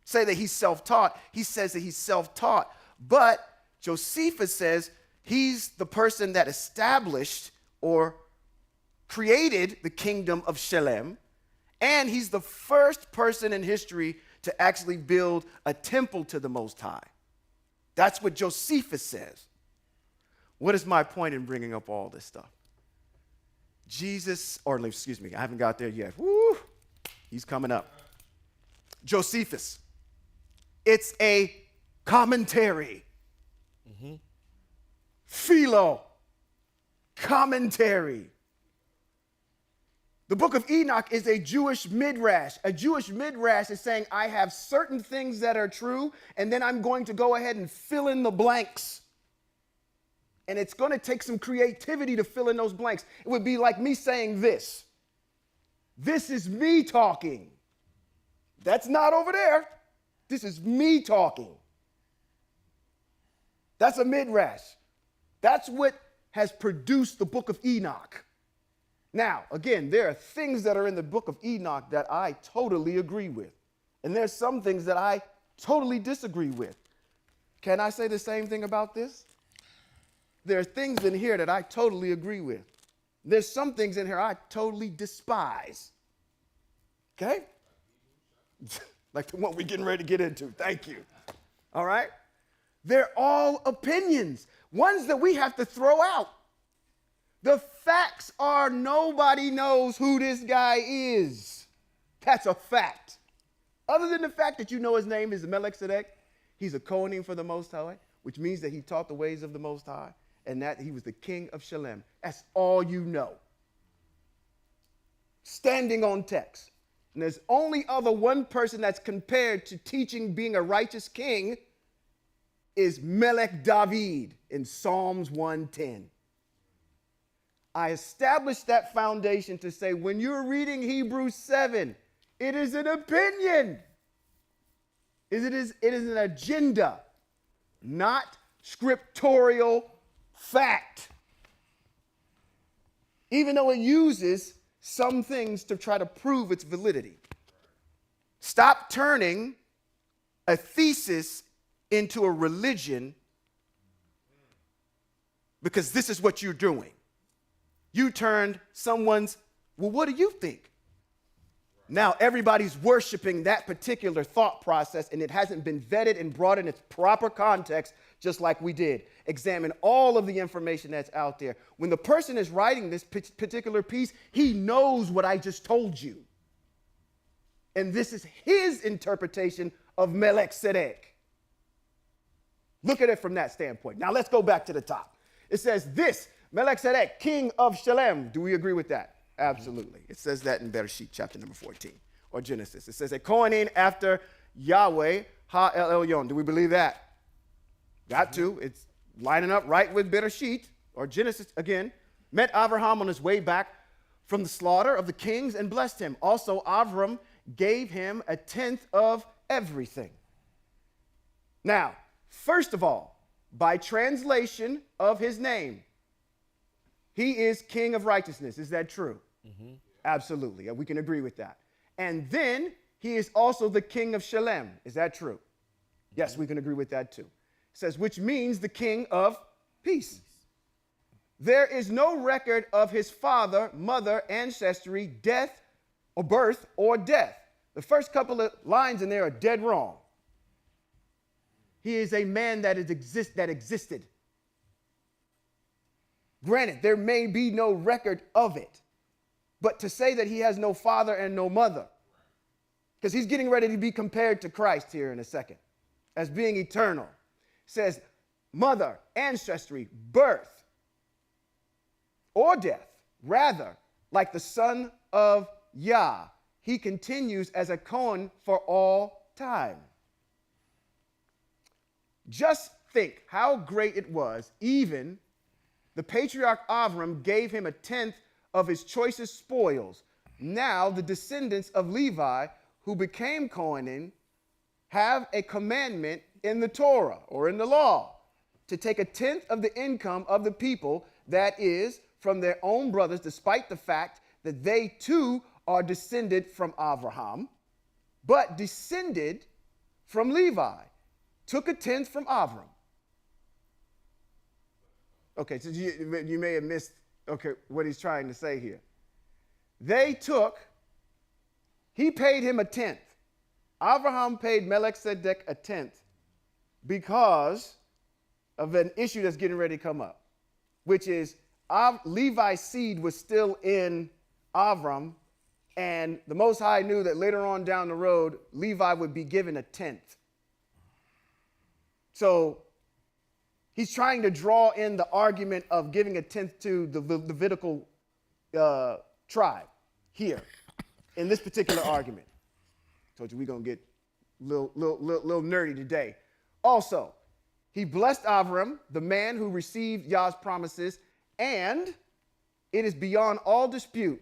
say that he's self-taught. He says that he's self-taught. But Josephus says he's the person that established or created the kingdom of Shalem, and he's the first person in history to actually build a temple to the Most High. That's what Josephus says. What is my point in bringing up all this stuff? I haven't got there yet. Woo, he's coming up. Josephus. It's a commentary. Philo, commentary. The book of Enoch is a Jewish midrash. A Jewish midrash is saying, I have certain things that are true, and then I'm going to go ahead and fill in the blanks. And it's going to take some creativity to fill in those blanks. It would be like me saying this. This is me talking. That's not over there. This is me talking. That's a midrash. That's what has produced the book of Enoch. Now, again, there are things that are in the book of Enoch that I totally agree with. And there's some things that I totally disagree with. Can I say the same thing about this? There are things in here that I totally agree with. There's some things in here I totally despise. Okay? Like the one we're getting ready to get into. Thank you. All right? They're all opinions, ones that we have to throw out. The facts are nobody knows who this guy is. That's a fact. Other than the fact that you know his name is Melchizedek, he's a Kohanim for the Most High, which means that he taught the ways of the Most High, and that he was the king of Shalem. That's all you know. Standing on text. And there's only other one person that's compared to teaching being a righteous king is Melech David in Psalms 110. I established that foundation to say when you're reading Hebrews 7, it is an opinion. It is an agenda, not scriptorial fact. Even though it uses some things to try to prove its validity. Stop turning a thesis into a religion because this is what you're doing. You turned someone's, well, what do you think? Now everybody's worshiping that particular thought process, and it hasn't been vetted and brought in its proper context, just like we did. Examine all of the information that's out there. When the person is writing this particular piece, he knows what I just told you. And this is his interpretation of Melchizedek. Look at it from that standpoint. Now let's go back to the top. It says this, Melchizedek, king of Shalem. Do we agree with that? Absolutely. It says that in Bereshit, chapter number 14, or Genesis. It says a Kohanim after Yahweh, Ha El Elyon. Do we believe that? Got to. It's lining up right with Bereshit, or Genesis again. Met Abraham on his way back from the slaughter of the kings and blessed him. Also, Avram gave him a tenth of everything. Now, first of all, by translation of his name, he is king of righteousness. Is that true? Mm-hmm. Absolutely. We can agree with that. And then he is also the king of Shalem. Is that true? Mm-hmm. Yes, we can agree with that too. It says, which means the king of peace. There is no record of his father, mother, ancestry, death, or birth, or death. The first couple of lines in there are dead wrong. He is a man that existed. Granted, there may be no record of it, but to say that he has no father and no mother, because he's getting ready to be compared to Christ here in a second as being eternal, says mother, ancestry, birth, or death. Rather, like the son of Yah, he continues as a Kohen for all time. Just think how great it was, even the patriarch Avram gave him a tenth of his choicest spoils. Now the descendants of Levi, who became Kohanim, have a commandment in the Torah, or in the law, to take a tenth of the income of the people, that is, from their own brothers, despite the fact that they too are descended from Abraham, but descended from Levi, took a tenth from Avram. Okay, so you may have missed what he's trying to say here. He paid him a tenth. Abraham paid Melchizedek a tenth because of an issue that's getting ready to come up, which is Levi's seed was still in Avram, and the Most High knew that later on down the road, Levi would be given a tenth. So he's trying to draw in the argument of giving a tenth to the Levitical tribe here in this particular argument. Told you we're going to get a little nerdy today. Also, He blessed Avram, the man who received Yah's promises, and it is beyond all dispute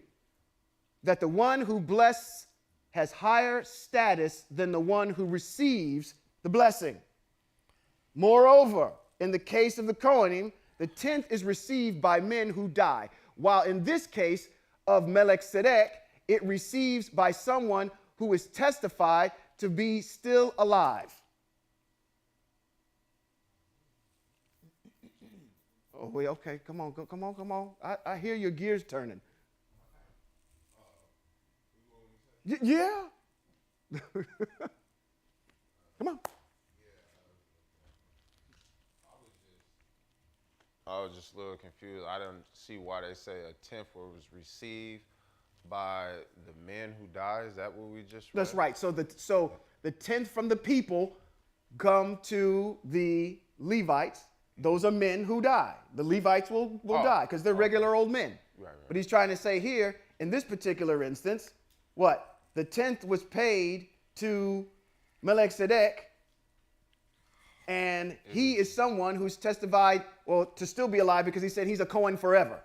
that the one who blesses has higher status than the one who receives the blessing. Moreover, in the case of the Kohanim, the tenth is received by men who die, while in this case of Melchizedek, it receives by someone who is testified to be still alive. Oh, wait, okay, come on. I hear your gears turning. Yeah. Come on. I was just a little confused. I didn't see why they say a tenth was received by the men who die. Is that what we just read? That's right. So the tenth from the people come to the Levites. Those are men who die. The Levites will die because they're regular old men. Right. But he's trying to say here, in this particular instance, what? The tenth was paid to Melchizedek, and he is someone who's testified, well, to still be alive because he said he's a Cohen forever.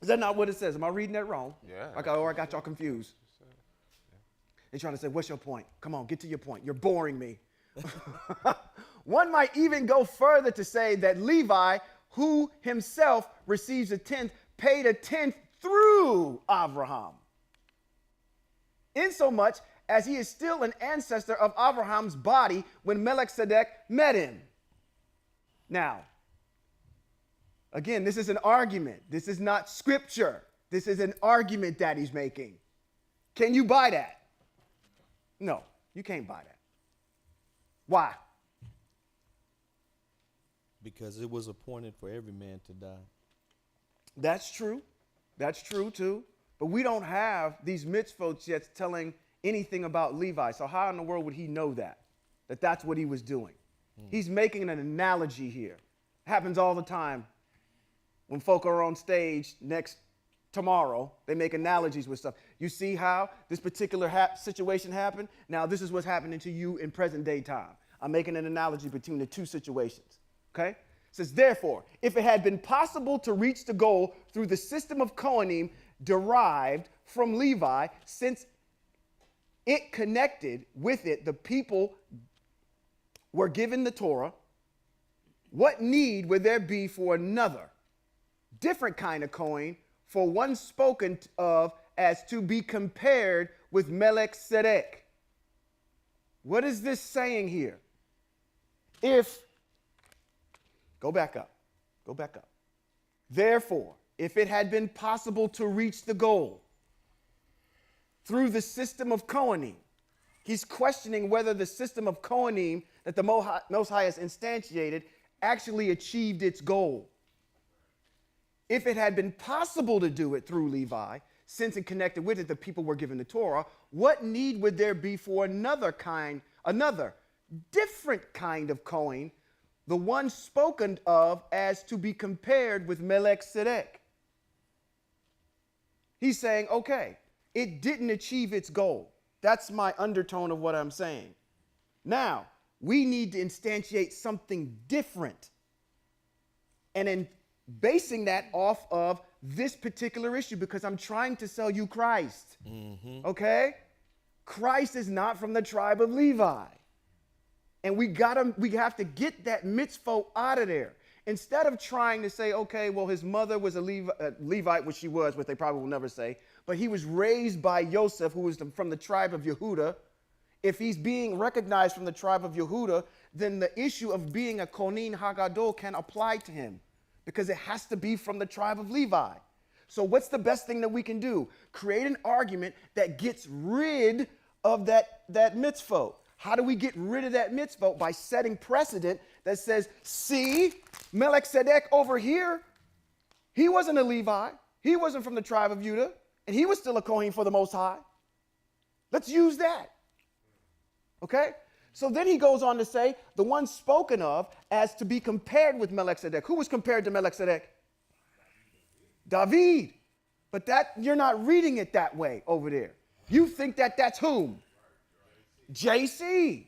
Is that not what it says? Am I reading that wrong? Yeah. I got y'all confused. They're trying to say, what's your point? Come on, get to your point. You're boring me. One might even go further to say that Levi, who himself receives a tenth, paid a tenth through Abraham, insomuch as he is still an ancestor of Abraham's body when Melchizedek met him. Now, again, this is an argument. This is not scripture. This is an argument that he's making. Can you buy that? No, you can't buy that. Why? Because it was appointed for every man to die. That's true. That's true too. But we don't have these mitzvot yet telling anything about Levi. So how in the world would he know that? That's what he was doing. He's making an analogy here. It happens all the time. When folk are on stage tomorrow, they make analogies with stuff. You see how this particular situation happened? Now this is what's happening to you in present day time. I'm making an analogy between the two situations. Okay? It says, therefore, if it had been possible to reach the goal through the system of Kohanim derived from Levi, since it connected with it, the people were given the Torah, what need would there be for another, different kind of Kohen, for one spoken of as to be compared with Melchizedek? What is this saying here? Go back up. Therefore, if it had been possible to reach the goal through the system of Kohanim, he's questioning whether the system of Kohanim that the Most High has instantiated actually achieved its goal. If it had been possible to do it through Levi, since it connected with it, the people were given the Torah, what need would there be for another different kind of Kohen, the one spoken of as to be compared with Melchizedek? He's saying, okay, it didn't achieve its goal. That's my undertone of what I'm saying. Now, we need to instantiate something different. And in basing that off of this particular issue, because I'm trying to sell you Christ. Okay? Christ is not from the tribe of Levi. And we have to get that mitzvah out of there. Instead of trying to say, okay, well, his mother was a Levite, which she was, which they probably will never say, but he was raised by Joseph, who was from the tribe of Yehuda. If he's being recognized from the tribe of Yehuda, then the issue of being a Kohen Hagadol can apply to him, because it has to be from the tribe of Levi. So what's the best thing that we can do? Create an argument that gets rid of that mitzvah. How do we get rid of that mitzvah? By setting precedent that says, see, Melchizedek over here, he wasn't a Levi. He wasn't from the tribe of Judah, and he was still a Kohen for the Most High. Let's use that. Okay? So then he goes on to say, the one spoken of as to be compared with Melchizedek. Who was compared to Melchizedek? David. But you're not reading it that way over there. You think that's whom? JC.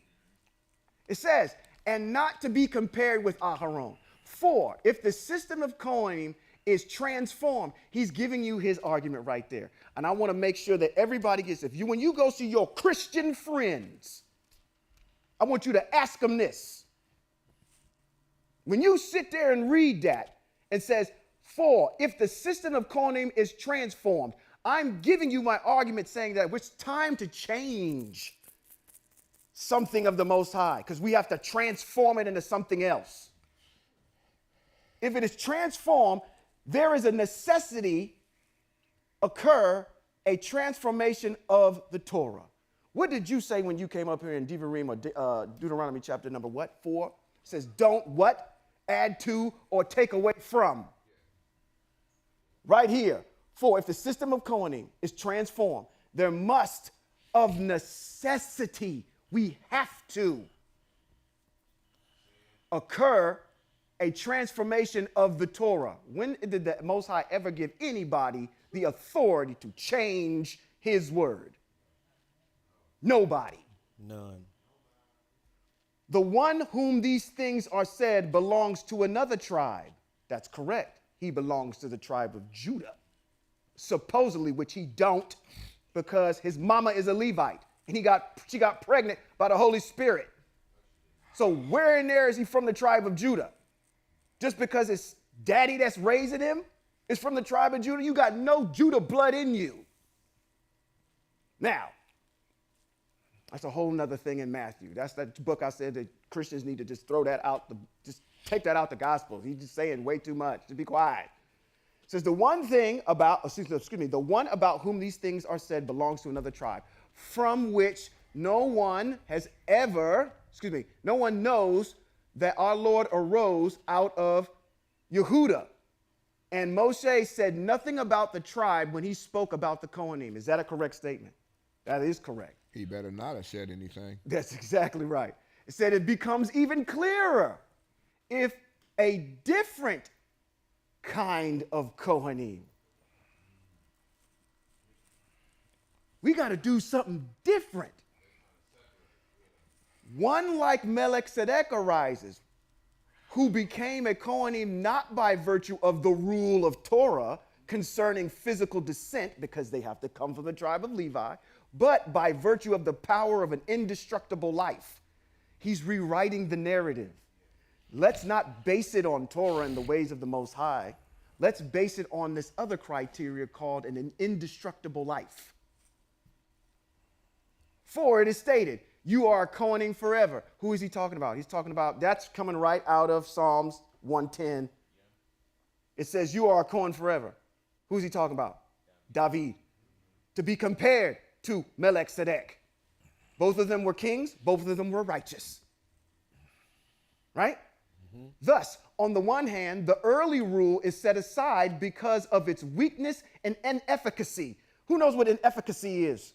It says, and not to be compared with Aharon. For if the system of Kohanim is transformed, he's giving you his argument right there. And I want to make sure that everybody gets, when you go see your Christian friends, I want you to ask them this. When you sit there and read that, it says, for if the system of Kohanim is transformed, I'm giving you my argument saying that it's time to change something of the Most High, because we have to transform it into something else. If it is transformed, there is a necessity occur a transformation of the Torah. What did you say when you came up here in Devarim or Deuteronomy chapter number what? 4? It says, don't what? Add to or take away from. Right here. For if the system of Kohanim is transformed, there must of necessity, we have to occur a transformation of the Torah. When did the Most High ever give anybody the authority to change his word? Nobody. None. The one whom these things are said belongs to another tribe. That's correct. He belongs to the tribe of Judah. Supposedly, which he don't, because his mama is a Levite and she got pregnant by the Holy Spirit. So where in there is he from the tribe of Judah? Just because his daddy that's raising him is from the tribe of Judah? You got no Judah blood in you. Now, that's a whole nother thing in Matthew. That's that book I said that Christians need to just throw that out, just take that out the Gospels. He's just saying way too much. Just be quiet. It says the one about whom these things are said belongs to another tribe, from which no one knows that our Lord arose out of Yehuda. And Moshe said nothing about the tribe when he spoke about the Kohanim. Is that a correct statement? That is correct. He better not have said anything. That's exactly right. It said it becomes even clearer if a different kind of Kohanim. We got to do something different. One like Melchizedek arises, who became a Kohanim not by virtue of the rule of Torah concerning physical descent, because they have to come from the tribe of Levi, but by virtue of the power of an indestructible life. He's rewriting the narrative. Let's not base it on Torah and the ways of the Most High. Let's base it on this other criteria called an indestructible life. For it is stated, you are a Kohanim forever. Who is he talking about? He's talking about, that's coming right out of Psalms 110. It says, you are a Kohen forever. Who is he talking about? David. To be compared to Melchizedek. Both of them were kings. Both of them were righteous. Right? Mm-hmm. Thus, on the one hand, the early rule is set aside because of its weakness and inefficacy. Who knows what inefficacy is?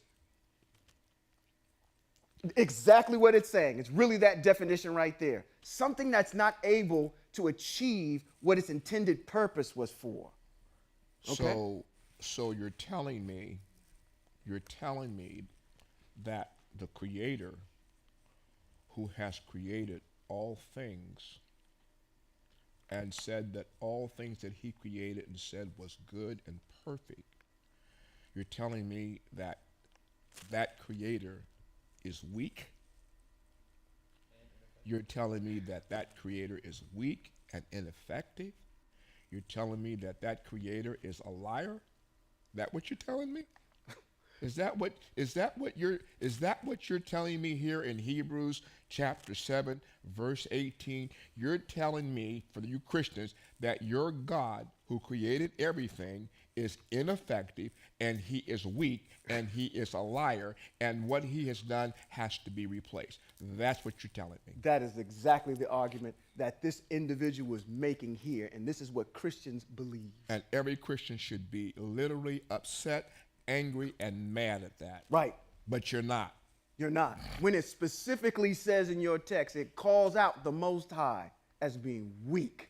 Exactly what it's saying. It's really that definition right there. Something that's not able to achieve what its intended purpose was for. Okay? So you're telling me that the Creator, who has created all things and said that all things that he created and said was good and perfect, you're telling me that that Creator is weak? You're telling me that that Creator is weak and ineffective? You're telling me that that Creator is a liar? That what you're telling me? Is that what you're telling me here in Hebrews chapter 7 verse 18? You're telling me, for you Christians, that your God who created everything is ineffective and he is weak and he is a liar and what he has done has to be replaced. That's what you're telling me. That is exactly the argument that this individual was making here, and this is what Christians believe. And every Christian should be literally upset, angry, and mad at that. Right. But you're not. You're not. When it specifically says in your text, it calls out the Most High as being weak.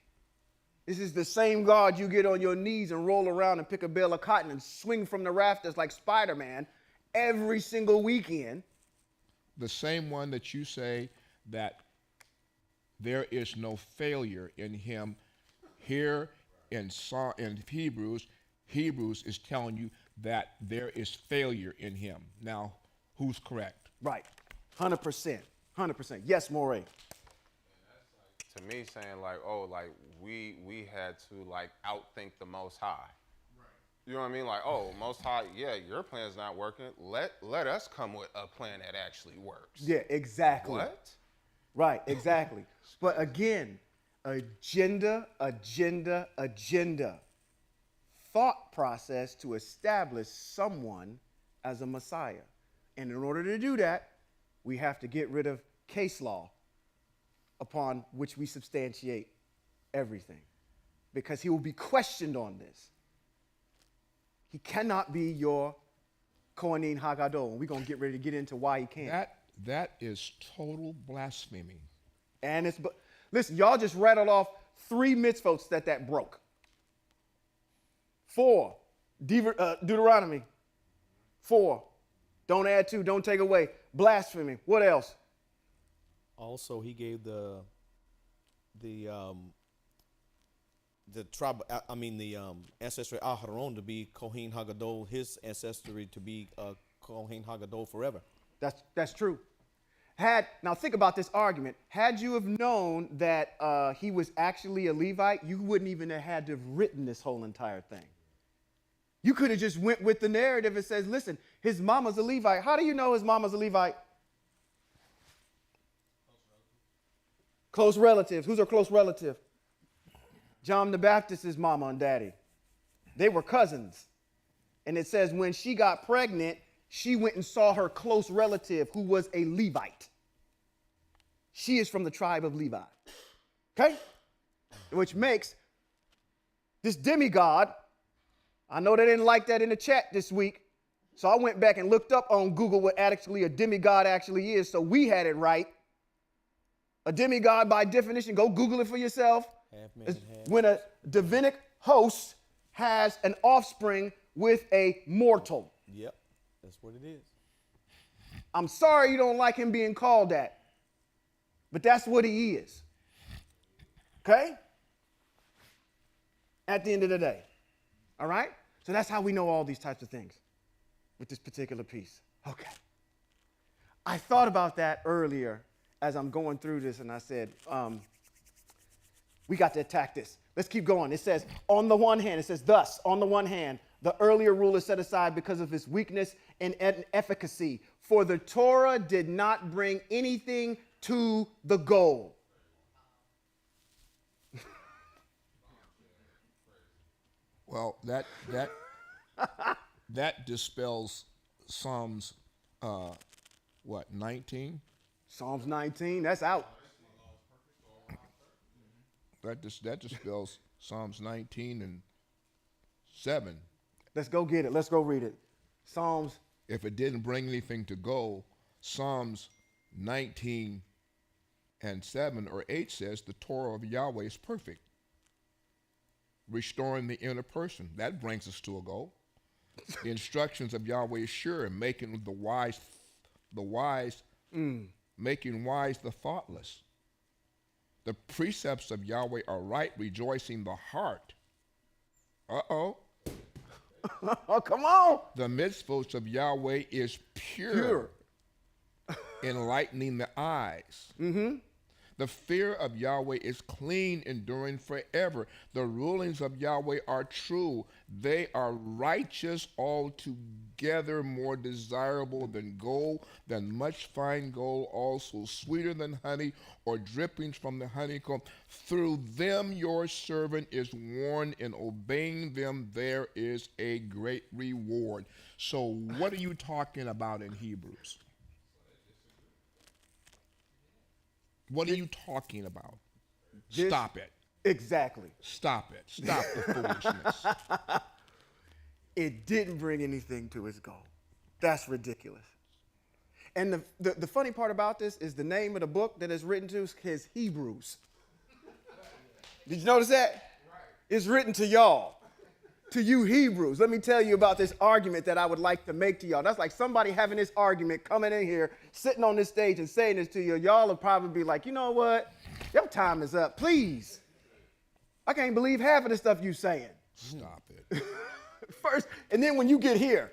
This is the same God you get on your knees and roll around and pick a bale of cotton and swing from the rafters like Spider-Man every single weekend. The same one that you say that there is no failure in him. Here in Hebrews is telling you that there is failure in him. Now, who's correct? Right. 100%. 100%. Yes, Moray. To me, saying like, oh, like we had to like outthink the Most High. You know what I mean? Like, oh, Most High, yeah, your plan's not working. Let us come with a plan that actually works. Yeah, exactly. What? Right, exactly. But again, agenda. Thought process to establish someone as a Messiah. And in order to do that, we have to get rid of case law upon which we substantiate everything. Because he will be questioned on this. He cannot be your Kohanim Hagadol. And we're going to get ready to get into why he can't. That is total blasphemy. And it's, listen, y'all just rattled off 3 mitzvot that broke. 4, Deuteronomy. 4, don't add to, don't take away. Blasphemy. What else? Also, he gave the tribe, the ancestry Aharon to be Kohen Hagadol, his ancestry to be Kohen Hagadol forever. That's true. Now think about this argument. Had you have known that he was actually a Levite, you wouldn't even have had to have written this whole entire thing. You could have just went with the narrative and says, listen, his mama's a Levite. How do you know his mama's a Levite? Close relatives. Who's her close relative? John the Baptist's mama and daddy. They were cousins. And it says when she got pregnant, she went and saw her close relative who was a Levite. She is from the tribe of Levi. Okay? Which makes this demigod, I know they didn't like that in the chat this week, so I went back and looked up on Google what actually a demigod actually is, so we had it right. A demigod, by definition, go Google it for yourself. Half man, half. When a divinic host has an offspring with a mortal. Yep, that's what it is. I'm sorry you don't like him being called that, but that's what he is. Okay? At the end of the day. All right? So that's how we know all these types of things with this particular piece. Okay. I thought about that earlier as I'm going through this, and I said, we got to attack this. Let's keep going. It says, on the one hand, it says, thus, on the one hand, the earlier rule is set aside because of its weakness and efficacy. For the Torah did not bring anything to the goal. Well, that dispels Psalms, 19? Psalms 19, that's out. That dispels Psalms 19 and 7. Let's go get it. Let's go read it. Psalms. If it didn't bring anything to go, Psalms 19 and 7 or 8 says the Torah of Yahweh is perfect, restoring the inner person. That brings us to a goal. The instructions of Yahweh is sure, making making wise the thoughtless. The precepts of Yahweh are right, rejoicing the heart. Uh-oh. Oh, come on. The mitzvot of Yahweh is pure. Enlightening the eyes. Mm-hmm. The fear of Yahweh is clean, enduring forever. The rulings of Yahweh are true. They are righteous altogether, more desirable than gold, than much fine gold, also sweeter than honey, or drippings from the honeycomb. Through them your servant is warned, in obeying them there is a great reward. So what are you talking about in Hebrews? What are you talking about? Stop it. Exactly. Stop it. Stop the foolishness. It didn't bring anything to its goal. That's ridiculous. And the funny part about this is the name of the book that it's written to is Hebrews. Did you notice that? Right. It's written to y'all. To you Hebrews. Let me tell you about this argument that I would like to make to y'all. That's like somebody having this argument, coming in here, sitting on this stage and saying this to you. Y'all will probably be like, you know what? Your time is up, please. I can't believe half of the stuff you saying. Stop it. First, and then when you get here.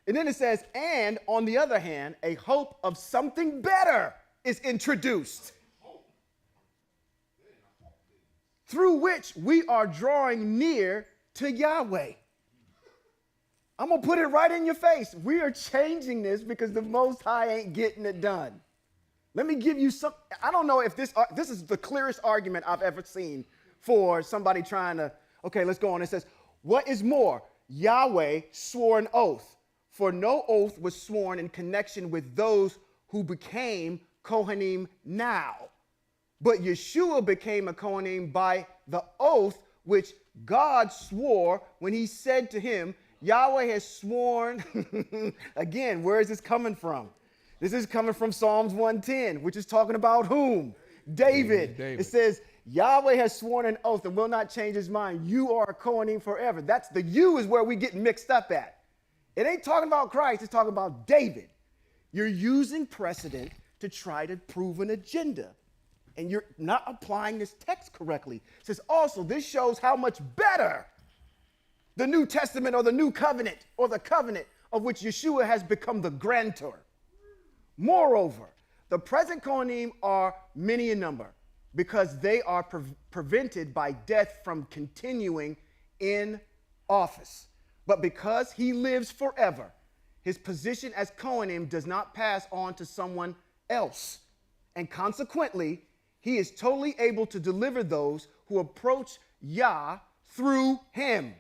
And then it says, and on the other hand, a hope of something better is introduced, through which we are drawing near to Yahweh. I'm going to put it right in your face. We are changing this because the Most High ain't getting it done. Let me give you some. I don't know if this is the clearest argument I've ever seen for somebody trying to, okay, let's go on. It says, what is more, Yahweh swore an oath, for no oath was sworn in connection with those who became Kohanim now. But Yeshua became a Kohanim by the oath which God swore when he said to him, Yahweh has sworn. Again, where is this coming from? This is coming from Psalms 110, which is talking about whom? David. It says, Yahweh has sworn an oath and will not change his mind. You are a Kohanim forever. That's the you is where we get mixed up at. It ain't talking about Christ. It's talking about David. You're using precedent to try to prove an agenda. And you're not applying this text correctly. It says also, this shows how much better the New Testament or the New Covenant or the covenant of which Yeshua has become the grantor. Moreover, the present Kohanim are many in number because they are prevented by death from continuing in office. But because he lives forever, his position as Kohanim does not pass on to someone else. And consequently, he is totally able to deliver those who approach Yah through him.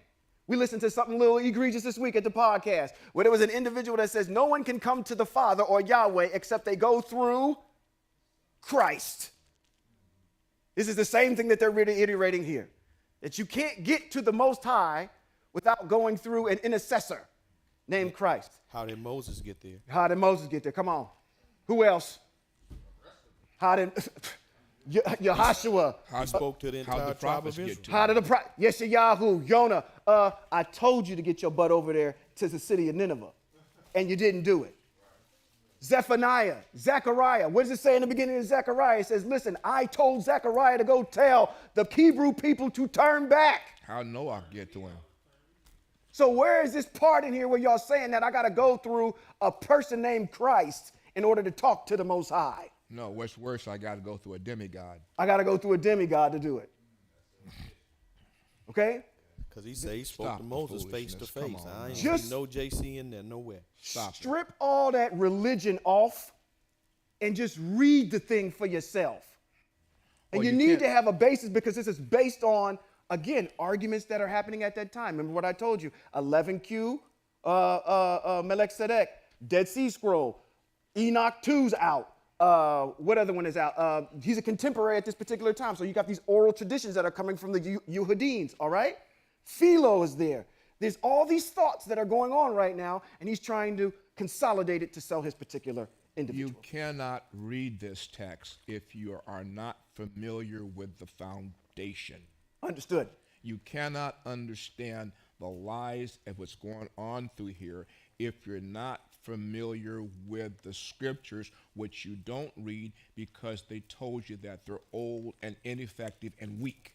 We listened to something a little egregious this week at the podcast, where there was an individual that says no one can come to the Father or Yahweh except they go through Christ. This is the same thing that they're reiterating here, that you can't get to the Most High without going through an intercessor named Christ. How did Moses get there? How did Moses get there? Come on. Who else? How did Yahushua? He spoke to the entire tribe of Israel. How did the prophet? Yeshayahu, Yonah. I told you to get your butt over there to the city of Nineveh, and you didn't do it. Zephaniah, Zechariah. What does it say in the beginning of Zechariah? It says, listen, I told Zechariah to go tell the Hebrew people to turn back. How Noah get to him? So where is this part in here where y'all saying that I got to go through a person named Christ in order to talk to the Most High? No, what's worse, I got to go through a demigod. I got to go through a demigod to do it. Okay? Because he said he spoke to Moses face to face. I ain't Just see no JC in there, nowhere. strip all that religion off and just read the thing for yourself. And Well, you need to have a basis because this is based on, again, arguments that are happening at that time. Remember what I told you? 11Q, Melchizedek, Dead Sea Scroll, Enoch 2's out. What other one is out? He's a contemporary at this particular time. So you got these oral traditions that are coming from the Yehudim, all right? Philo is there. There's all these thoughts that are going on right now, and he's trying to consolidate it to sell his particular individual. You cannot read this text if you are not familiar with the foundation. Understood. You cannot understand the lies of what's going on through here if you're not familiar with the scriptures, which you don't read because they told you that they're old and ineffective and weak.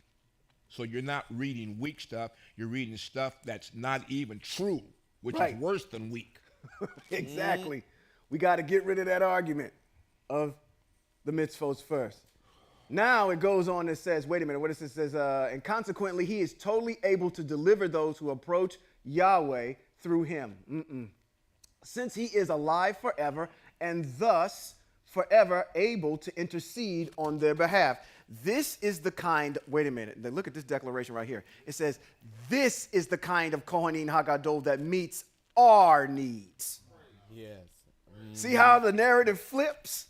So you're not reading weak stuff, you're reading stuff that's not even true, which is worse than weak. Exactly. We got to get rid of that argument of the mitzvos first. Now it goes on and says, wait a minute, what is it? It says, and consequently, he is totally able to deliver those who approach Yahweh through him. Since he is alive forever and thus forever able to intercede on their behalf. This is the kind, wait a minute, look at this declaration right here. It says, this is the kind of Kohanim Hagadol that meets our needs. Yes. See how the narrative flips?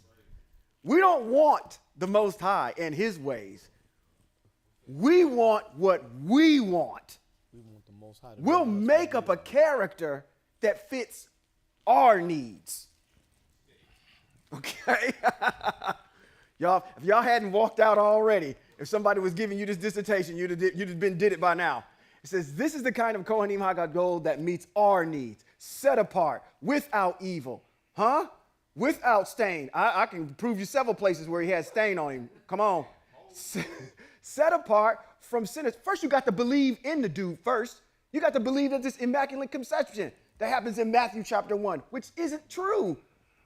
We don't want the Most High and his ways. We want what we want. We want the Most High to We'll make up a character that fits our needs. Okay? Y'all, if y'all hadn't walked out already, if somebody was giving you this dissertation, you'd have been did it by now. It says, this is the kind of Kohanim Hagadol that meets our needs, set apart, without evil. Huh? Without stain. I can prove you several places where he had stain on him. Come on. Set apart from sinners. First, you got to believe in the dude first. You got to believe that this immaculate conception that happens in Matthew chapter 1, which isn't true.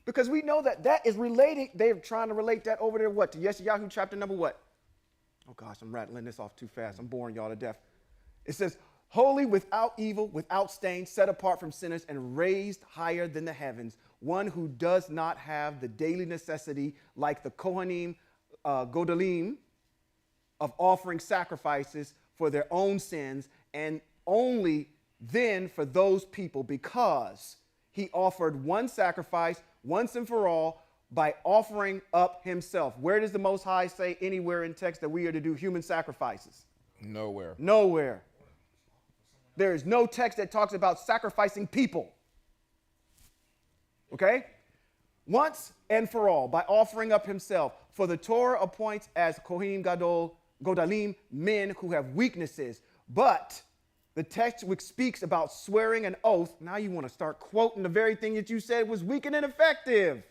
Because we know that that is relating. They're trying to relate that over there, what? To Yahweh chapter number what? Oh, gosh, I'm rattling this off too fast. I'm boring y'all to death. It says, holy, without evil, without stain, set apart from sinners, and raised higher than the heavens, one who does not have the daily necessity like the Kohanim, Godalim, of offering sacrifices for their own sins, and only then for those people, because he offered one sacrifice once and for all by offering up himself. Where does the Most High say anywhere in text that we are to do human sacrifices? Nowhere. Nowhere. There is no text that talks about sacrificing people. Okay? Once and for all, by offering up himself. For the Torah appoints as Kohanim Godalim men who have weaknesses. But the text which speaks about swearing an oath, now you want to start quoting the very thing that you said was weak and ineffective.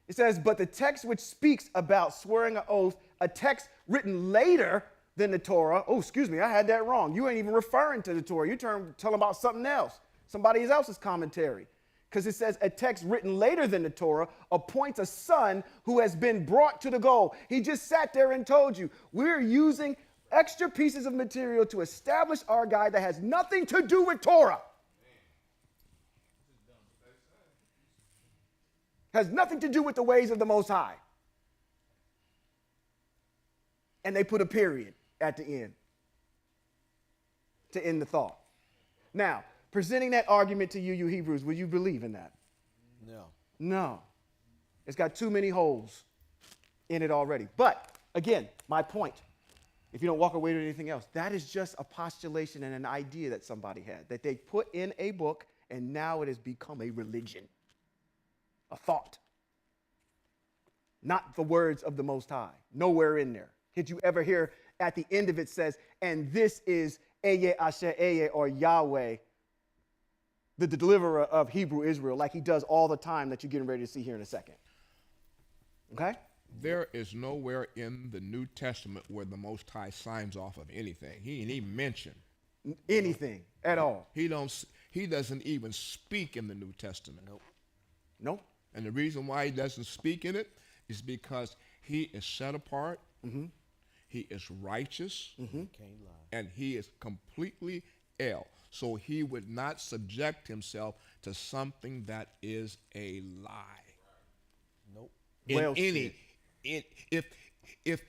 It says, but the text which speaks about swearing an oath, a text written later than the Torah. Oh, excuse me, I had that wrong. You ain't even referring to the Torah. You're telling about something else, somebody else's commentary. Because it says a text written later than the Torah appoints a son who has been brought to the goal. He just sat there and told you, we're using extra pieces of material to establish our guide that has nothing to do with Torah. Has nothing to do with the ways of the Most High. And they put a period at the end to end the thought. Now, presenting that argument to you, you Hebrews, will you believe in that? No. No. It's got too many holes in it already. But, again, my point, if you don't walk away with anything else, that is just a postulation and an idea that somebody had, that they put in a book, and now it has become a religion, a thought. Not the words of the Most High. Nowhere in there. Did you ever hear at the end of it says, and this is Eye Asher Eye, or Yahweh, the deliverer of Hebrew Israel, like he does all the time that you're getting ready to see here in a second. Okay? There is nowhere in the New Testament where the Most High signs off of anything. He ain't even mentioned anything at all. He doesn't even speak in the New Testament. Nope. And the reason why he doesn't speak in it is because he is set apart, he is righteous, and he is completely El. So he would not subject himself to something that is a lie. Nope. If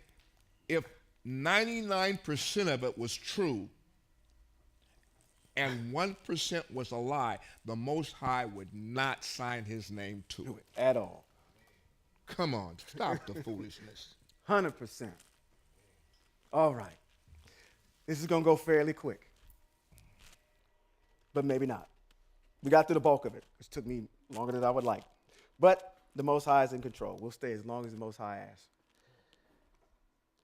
99% of it was true and 1% was a lie, the Most High would not sign his name to it. At all. Come on, stop the foolishness. 100%. All right. This is going to go fairly quick. But maybe not. We got through the bulk of it, which took me longer than I would like. But the Most High is in control. We'll stay as long as the Most High asks.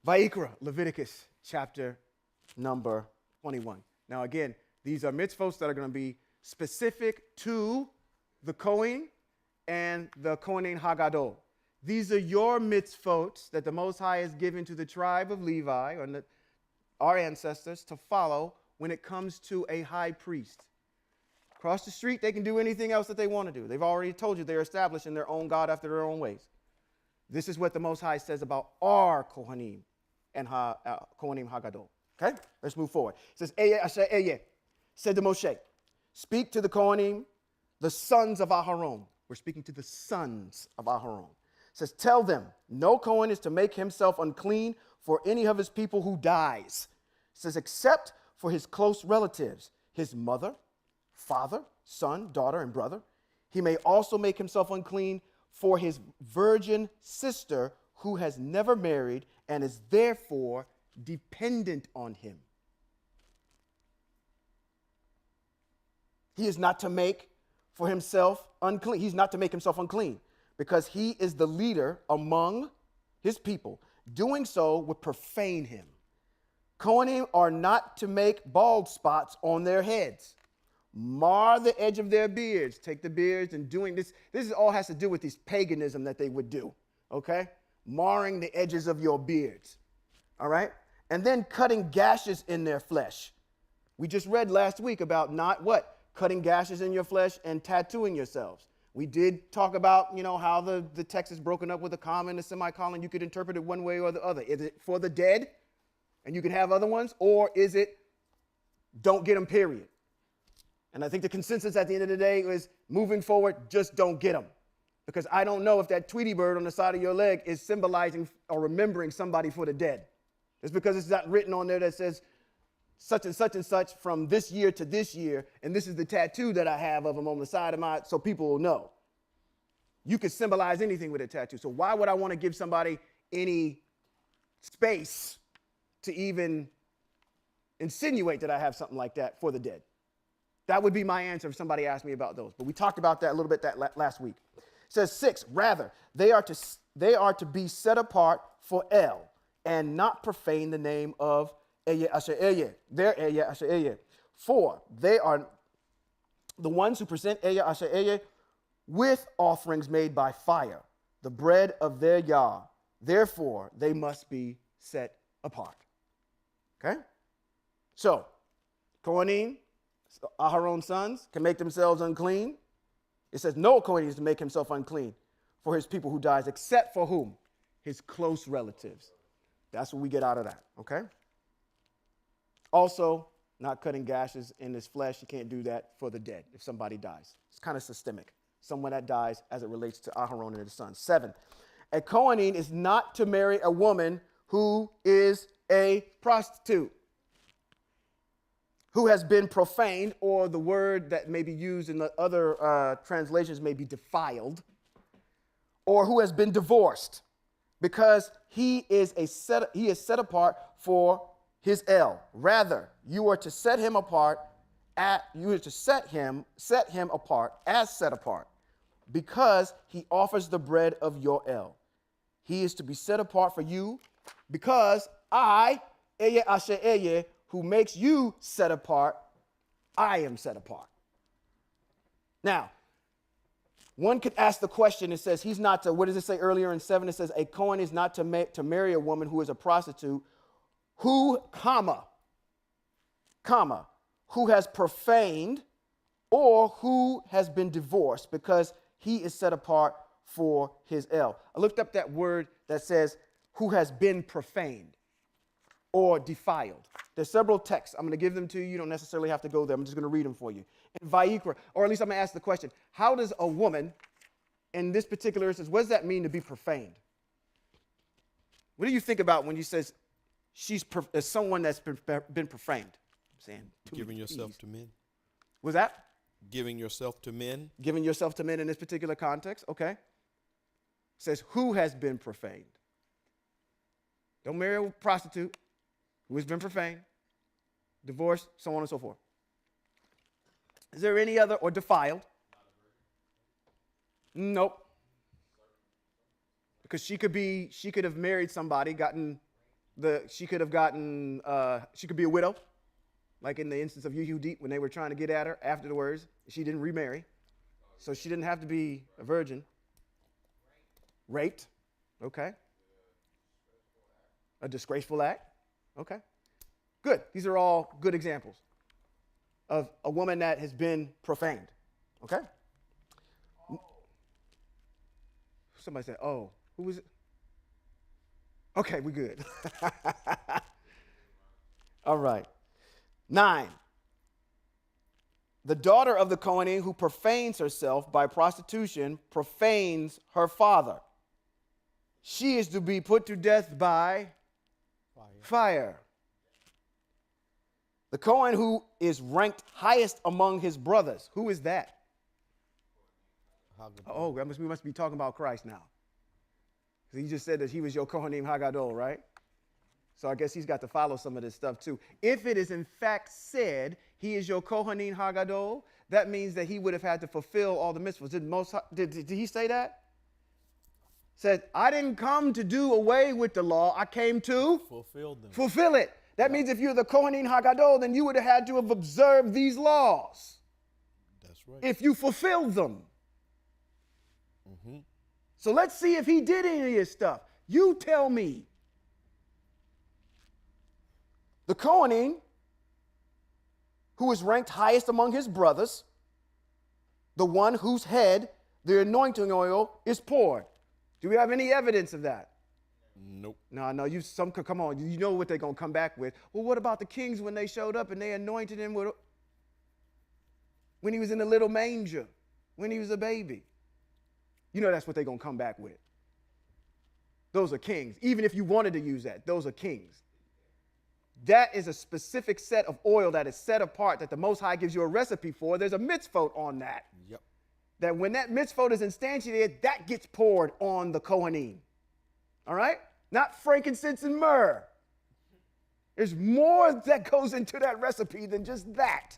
Vayikra, Leviticus, chapter number 21. Now, again, these are mitzvot that are going to be specific to the Kohen and the Kohen Hagadol. These are your mitzvot that the Most High has given to the tribe of Levi, or our ancestors, to follow when it comes to a high priest. Across the street, they can do anything else that they want to do. They've already told you they're establishing their own God after their own ways. This is what the Most High says about our Kohanim and Kohanim Hagadol. Okay? Let's move forward. It says, Eye Asher Eye, said to Moshe, speak to the Kohanim, the sons of Aharon. We're speaking to the sons of Aharon. It says, tell them, no Kohen is to make himself unclean for any of his people who dies. It says, except for his close relatives, his mother, father, son, daughter, and brother. He may also make himself unclean for his virgin sister who has never married and is therefore dependent on him. He is not to make for himself unclean. He's not to make himself unclean because he is the leader among his people. Doing so would profane him. Kohanim are not to make bald spots on their heads, mar the edge of their beards. Take the beards and doing this. This all has to do with this paganism that they would do, okay? Marring the edges of your beards, all right? And then cutting gashes in their flesh. We just read last week about not what? Cutting gashes in your flesh and tattooing yourselves. We did talk about, how the text is broken up with a comma and a semicolon. You could interpret it one way or the other. Is it for the dead, and you can have other ones, or is it don't get them, period? And I think the consensus at the end of the day is moving forward, just don't get them. Because I don't know if that Tweety bird on the side of your leg is symbolizing or remembering somebody for the dead. It's because it's not written on there that says such and such from this year to this year, and this is the tattoo that I have of them on the side of so people will know. You could symbolize anything with a tattoo. So why would I want to give somebody any space to even insinuate that I have something like that for the dead? That would be my answer if somebody asked me about those. But we talked about that a little bit last week. It says 6, rather, they are to be set apart for El and not profane the name of Eye Asher Eye, their Eye Asher Eye. 4, they are the ones who present Eye Asher Eye with offerings made by fire, the bread of their Yah. Therefore, they must be set apart. Okay? So, Kohanim, Aharon's sons, can make themselves unclean. It says no Kohanim is to make himself unclean for his people who dies, except for whom? His close relatives. That's what we get out of that, okay? Also, not cutting gashes in his flesh. You can't do that for the dead if somebody dies. It's kind of systemic. Someone that dies as it relates to Aharon and his sons. 7, a Kohanim is not to marry a woman who is a prostitute, who has been profaned, or the word that may be used in the other translations may be defiled, or who has been divorced, because he is set apart for his El. Rather, you are to set him apart set him apart as set apart, because he offers the bread of your El. He is to be set apart for you, because I, Eye Asher Eye, who makes you set apart, I am set apart. Now, one could ask the question, it says he's not to, what does it say earlier in 7? It says a Kohen is not to marry a woman who is a prostitute, who, who has profaned or who has been divorced, because he is set apart for his El. I looked up that word that says who has been profaned or defiled. There's several texts. I'm going to give them to you. You don't necessarily have to go there. I'm just going to read them for you. In Vayikra, or at least I'm going to ask the question, how does a woman in this particular instance, what does that mean to be profaned? What do you think about when you says she's someone that's been profaned? I'm saying Giving yourself to men. Was that? Giving yourself to men. Giving yourself to men in this particular context. Okay. It says who has been profaned. Don't marry a prostitute who has been profaned, divorced, so on and so forth. Is there any other, or defiled? Nope. Because she could have married somebody, she could be a widow, like in the instance of Yehudit when they were trying to get at her afterwards. She didn't remarry, so she didn't have to be a virgin. Raped, okay. A disgraceful act, okay. Good. These are all good examples of a woman that has been profaned, okay? Somebody said, oh, who was it? Okay, we're good. All right. 9. The daughter of the Kohanim who profanes herself by prostitution profanes her father. She is to be put to death by fire. The Kohen who is ranked highest among his brothers. Who is that? Oh, we must be talking about Christ now. He just said that he was your Kohanim Hagadol, right? So I guess he's got to follow some of this stuff too. If it is in fact said he is your Kohanim Hagadol, that means that he would have had to fulfill all the mitzvahs. Did he say that? Said, I didn't come to do away with the law. I came to fulfill it. That means if you're the Kohanim Hagadol, then you would have had to have observed these laws. right. if you fulfill them. So let's see if he did any of his stuff. You tell me. The Kohanim, who is ranked highest among his brothers, the one whose head the anointing oil is poured. Do we have any evidence of that? Nope. No, come on, you know what they're going to come back with. Well, what about the kings when they showed up and they anointed him when he was in a little manger, when he was a baby? You know that's what they're going to come back with. Those are kings. Even if you wanted to use that, those are kings. That is a specific set of oil that is set apart that the Most High gives you a recipe for. There's a mitzvot on that. Yep. That when that mitzvot is instantiated, that gets poured on the Kohanim. All right? Not frankincense and myrrh. There's more that goes into that recipe than just that.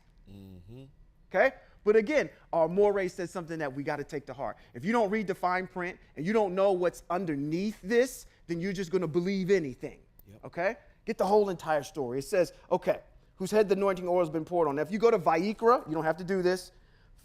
Okay? But again, our Moray says something that we got to take to heart. If you don't read the fine print and you don't know what's underneath this, then you're just going to believe anything. Yep. Okay? Get the whole entire story. It says, okay, whose head the anointing oil has been poured on. Now, if you go to Vayikra, you don't have to do this.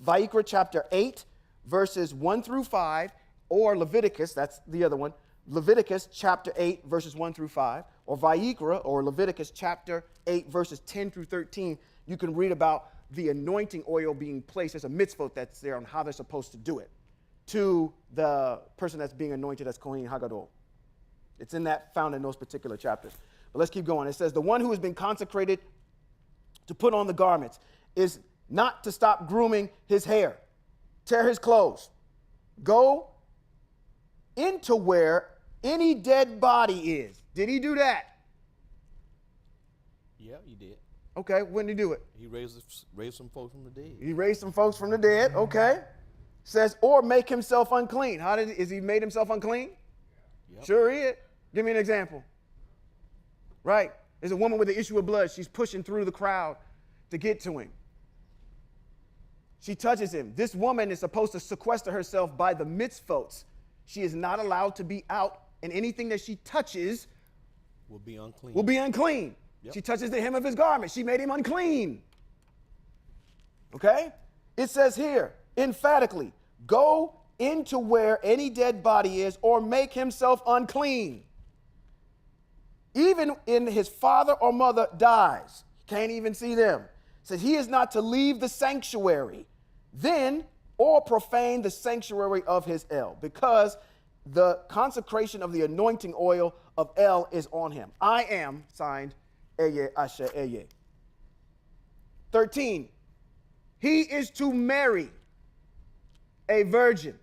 Vayikra chapter 8, verses 1 through 5, or Leviticus, that's the other one. Leviticus chapter 8, verses 1 through 5, or Vayikra, or Leviticus chapter 8, verses 10 through 13, you can read about the anointing oil being placed. There's a mitzvot that's there on how they're supposed to do it to the person that's being anointed as Kohen Hagadol. It's found in those particular chapters. But let's keep going. It says, the one who has been consecrated to put on the garments is not to stop grooming his hair, tear his clothes, go into where any dead body is. Did he do that? Yeah, he did. Okay, when did he do it? He raised some folks from the dead. He raised some folks from the dead. Okay. Says, or make himself unclean. Is he made himself unclean? Yep. Sure he is. Give me an example. Right. There's a woman with an issue of blood. She's pushing through the crowd to get to him. She touches him. This woman is supposed to sequester herself by the mitzvot. She is not allowed to be out, and anything that she touches will be unclean. Yep. She touches the hem of his garment. She made him unclean. Okay? It says here, emphatically, go into where any dead body is or make himself unclean. Even in his father or mother dies. Can't even see them. Says he is not to leave the sanctuary then or profane the sanctuary of his El, because the consecration of the anointing oil of El is on him. I am, signed, Eye Asher Eye. 13, he is to marry a virgin.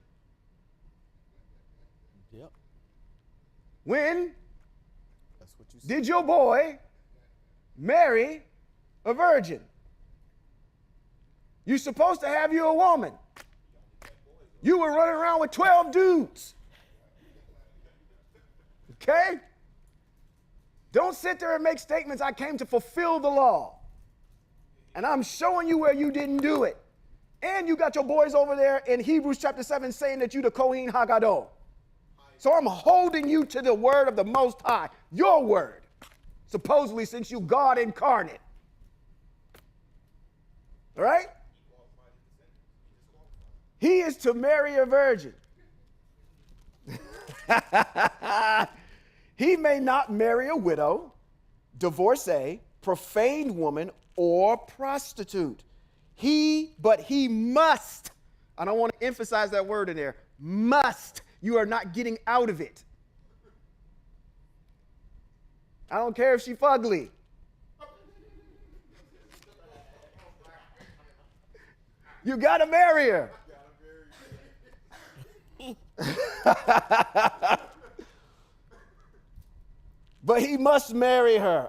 Yep. When that's what you said. did your boy marry a virgin? You're supposed to have you a woman. You were running around with 12 dudes. Okay? Don't sit there and make statements, I came to fulfill the law. And I'm showing you where you didn't do it. And you got your boys over there in Hebrews chapter 7 saying that you the Kohen Hagadol. So I'm holding you to the word of the Most High, your word, supposedly since you God incarnate. All right? He is to marry a virgin. He may not marry a widow, divorcee, profaned woman, or prostitute. But he must. I don't want to emphasize that word in there. Must. You are not getting out of it. I don't care if she's fugly. You got to marry her. But he must marry her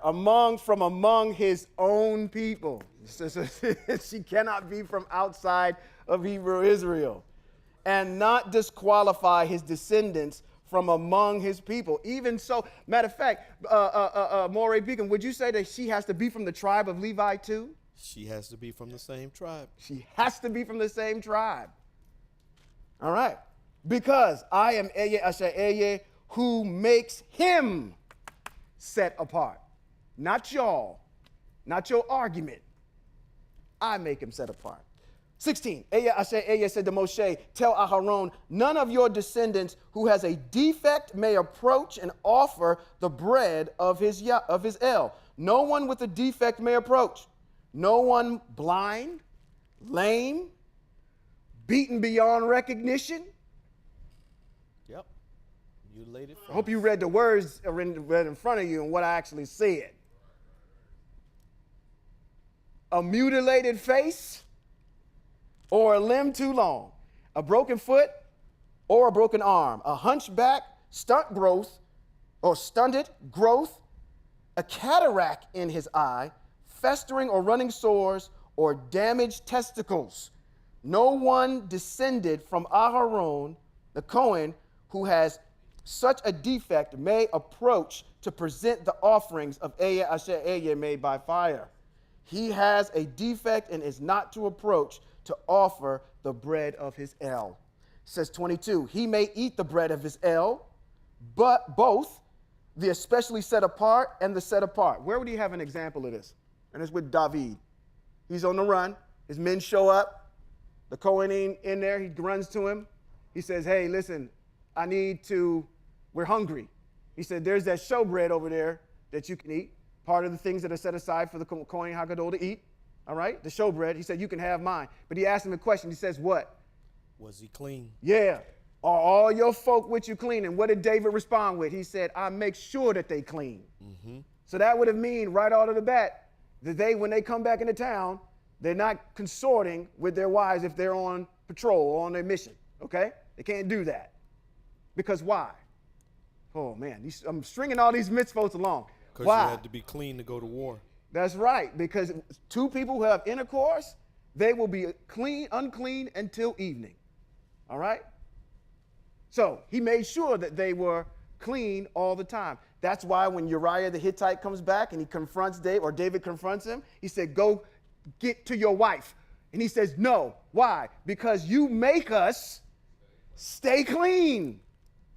from among his own people. She cannot be from outside of Hebrew Israel. And not disqualify his descendants from among his people. Even so, matter of fact, Moray Beacon, would you say that she has to be from the tribe of Levi too? She has to be from the same tribe. She has to be from the same tribe. All right. Because I am Eye Asher Eye, who makes him set apart. Not y'all. Not your argument. I make him set apart. 16, Aya said to Moshe, tell Aharon, none of your descendants who has a defect may approach and offer the bread of his El. No one with a defect may approach. No one blind, lame, beaten beyond recognition. Yep. You laid it. I hope you read the words read in front of you and what I actually said. A mutilated face or a limb too long, a broken foot or a broken arm, a hunchback, stunted growth, a cataract in his eye, festering or running sores, or damaged testicles. No one descended from Aharon, the Cohen, who has such a defect may approach to present the offerings of Eya Asher Eya made by fire. He has a defect and is not to approach to offer the bread of his El. Says 22, he may eat the bread of his El, but both the especially set apart and the set apart. Where would he have an example of this? And it's with David. He's on the run. His men show up. The Kohen in there. He runs to him. He says, hey, listen, we're hungry. He said, there's that showbread over there that you can eat. Part of the things that are set aside for the Kohen HaGadol to eat. All right, the showbread. He said, you can have mine. But he asked him a question. He says, what? Was he clean? Yeah. Are all your folk with you clean? And what did David respond with? He said, I make sure that they clean. Mm-hmm. So that would have mean right out of the bat that when they come back into town, they're not consorting with their wives if they're on patrol or on their mission. Okay? They can't do that. Because why? Oh, man. I'm stringing all these mitzvot along. Because you had to be clean to go to war. That's right, because two people who have intercourse, they will be unclean until evening. All right? So he made sure that they were clean all the time. That's why when Uriah the Hittite comes back and he confronts David, or David confronts him, he said, go get to your wife. And he says, no. Why? Because you make us stay clean.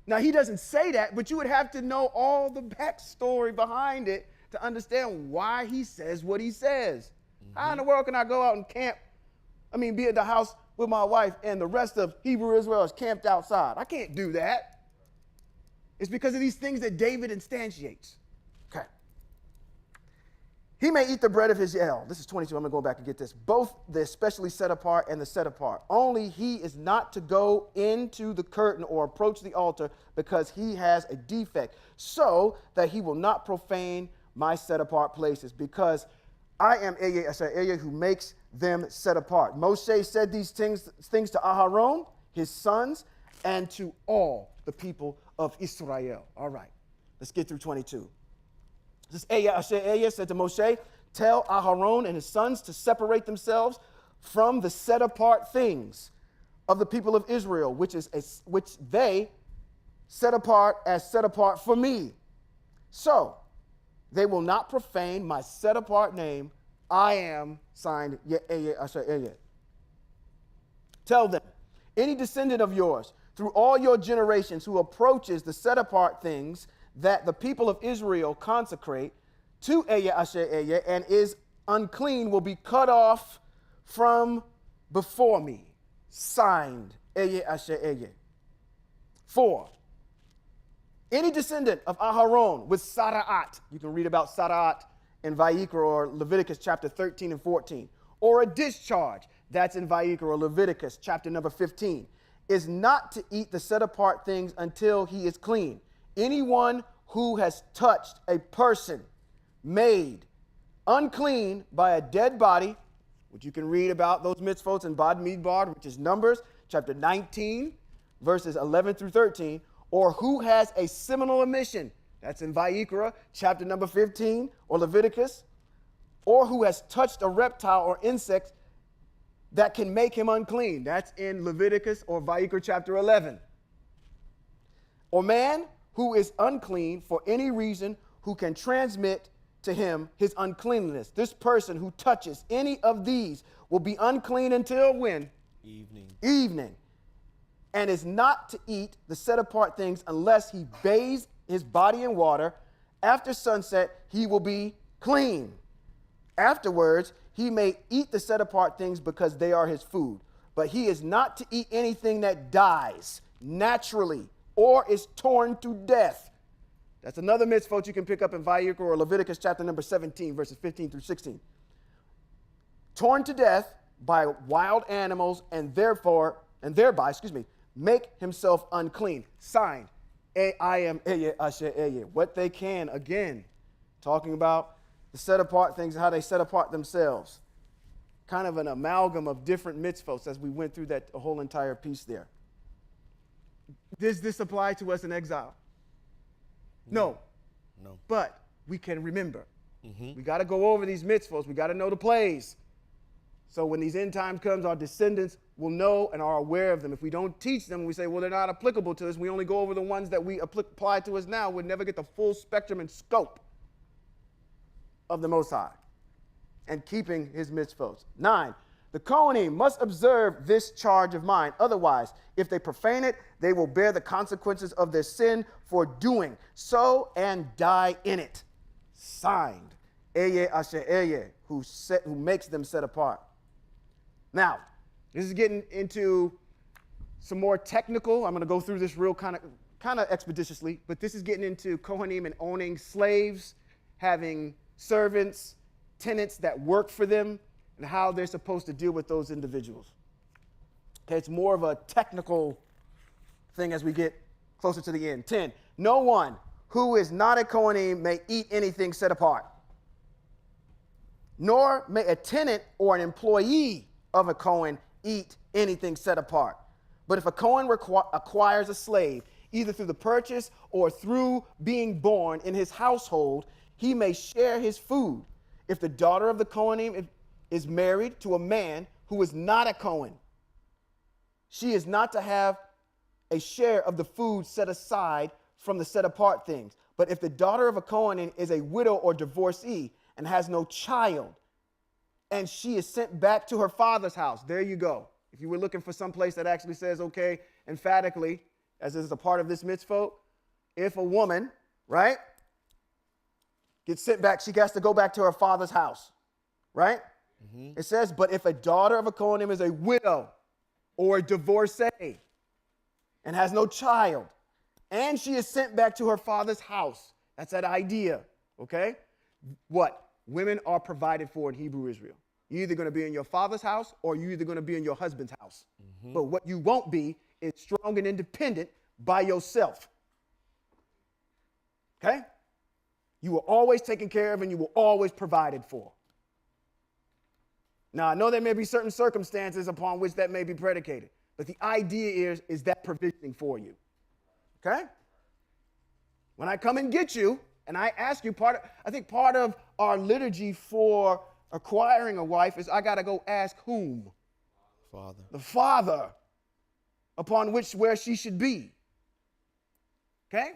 Now, he doesn't say that, but you would have to know all the backstory behind it to understand why he says what he says. Mm-hmm. How in the world can I go out and be at the house with my wife and the rest of Hebrew Israel is camped outside? I can't do that. It's because of these things that David instantiates. Okay. He may eat the bread of his El. This is 22. I'm going to go back and get this. Both the especially set apart and the set apart. Only he is not to go into the curtain or approach the altar because he has a defect, so that he will not profane my set apart places, because I am Eya Asher Eya who makes them set apart. Moshe said these things to Aharon, his sons, and to all the people of Israel. All right, let's get through 22. This Eya Asher Eya said to Moshe, tell Aharon and his sons to separate themselves from the set apart things of the people of Israel, which they set apart as set apart for me. So they will not profane my set apart name. I am, signed, Eya Asher Eya. Tell them, any descendant of yours through all your generations who approaches the set apart things that the people of Israel consecrate to Eya Asher Eya and is unclean will be cut off from before me. Signed, Eya Asher Eya. 4. Any descendant of Aharon with Sara'at, you can read about Sara'at in Vayikra or Leviticus chapter 13 and 14, or a discharge, that's in Vayikra or Leviticus chapter number 15, is not to eat the set apart things until he is clean. Anyone who has touched a person made unclean by a dead body, which you can read about those mitzvot in Bad Midbar, which is Numbers chapter 19, verses 11 through 13, or who has a seminal emission, that's in Vayikra, chapter number 15, or Leviticus, or who has touched a reptile or insect that can make him unclean, that's in Leviticus or Vayikra chapter 11. Or man who is unclean for any reason who can transmit to him his uncleanness. This person who touches any of these will be unclean until when? Evening. And is not to eat the set apart things unless he bathes his body in water. After sunset, he will be clean. Afterwards, he may eat the set apart things because they are his food. But he is not to eat anything that dies naturally or is torn to death. That's another mitzvot you can pick up in Vayikra or Leviticus chapter number 17, verses 15 through 16. Torn to death by wild animals and thereby, make himself unclean. Sign, I am Asher Eye. What they can, again, talking about the set apart things and how they set apart themselves. Kind of an amalgam of different mitzvot as we went through that whole entire piece there. Does this apply to us in exile? No. But we can remember. We got to go over these mitzvot. We got to know the plays. So when these end times comes, our descendants will know and are aware of them. If we don't teach them, we say, well, they're not applicable to us. We only go over the ones that we apply to us now. We'll never get the full spectrum and scope of the Most High and keeping his mitzvot. 9, the Kohanim must observe this charge of mine. Otherwise, if they profane it, they will bear the consequences of their sin for doing so and die in it. Signed, Eye Asher Eye, who makes them set apart. Now, this is getting into some more technical. I'm going to go through this real kind of expeditiously, but this is getting into Kohanim and owning slaves, having servants, tenants that work for them, and how they're supposed to deal with those individuals. Okay, it's more of a technical thing as we get closer to the end. 10, no one who is not a Kohanim may eat anything set apart, nor may a tenant or an employee of a Kohen eat anything set apart. But if a Kohen acquires a slave, either through the purchase or through being born in his household, he may share his food. If the daughter of the Kohanim is married to a man who is not a Kohen, she is not to have a share of the food set aside from the set apart things. But if the daughter of a Kohen is a widow or divorcee and has no child, and she is sent back to her father's house, there you go. If you were looking for some place that actually says, okay, emphatically, as is a part of this mitzvot, if a woman, right, gets sent back, she has to go back to her father's house, right? It says, but if a daughter of a Kohanim is a widow or a divorcee and has no child, and she is sent back to her father's house, that's that idea, okay? What? Women are provided for in Hebrew Israel. You're either going to be in your father's house or you're either going to be in your husband's house. But what you won't be is strong and independent by yourself. Okay? You were always taken care of and you were always provided for. Now, I know there may be certain circumstances upon which that may be predicated, but the idea is that provisioning for you. Okay? When I come and get you, and I ask you, I think part of our liturgy for acquiring a wife is I got to go ask whom? Father. The Father, upon where she should be. Okay?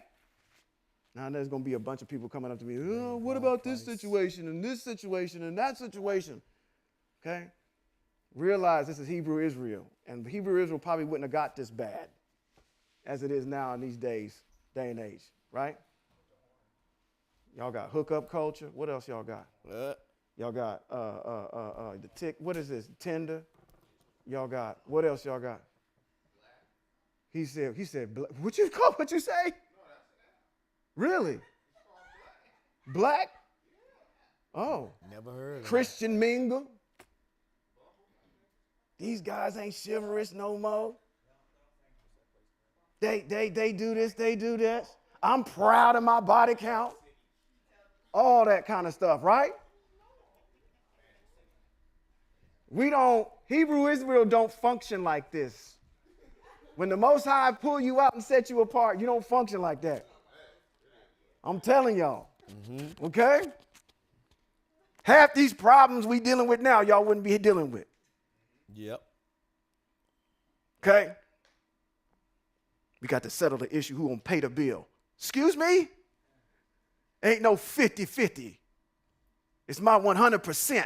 Now there's going to be a bunch of people coming up to me, oh, what about this situation and that situation? Okay? Realize this is Hebrew Israel, and Hebrew Israel probably wouldn't have got this bad as it is now in these day and age, right? Y'all got hookup culture. What else y'all got? Y'all got the tick. What is this? Tinder. Y'all got. What else y'all got? He said. What you say? Really? Black? Oh. Never heard of Christian mingle. These guys ain't chivalrous no more. They do this. They do that. I'm proud of my body count. All that kind of stuff, right? Hebrew Israel don't function like this. When the Most High pull you out and set you apart, you don't function like that. I'm telling y'all. Okay? Half these problems we dealing with now, y'all wouldn't be dealing with. Yep. Okay? We got to settle the issue who gonna pay the bill. Excuse me? Ain't no 50-50. It's my 100%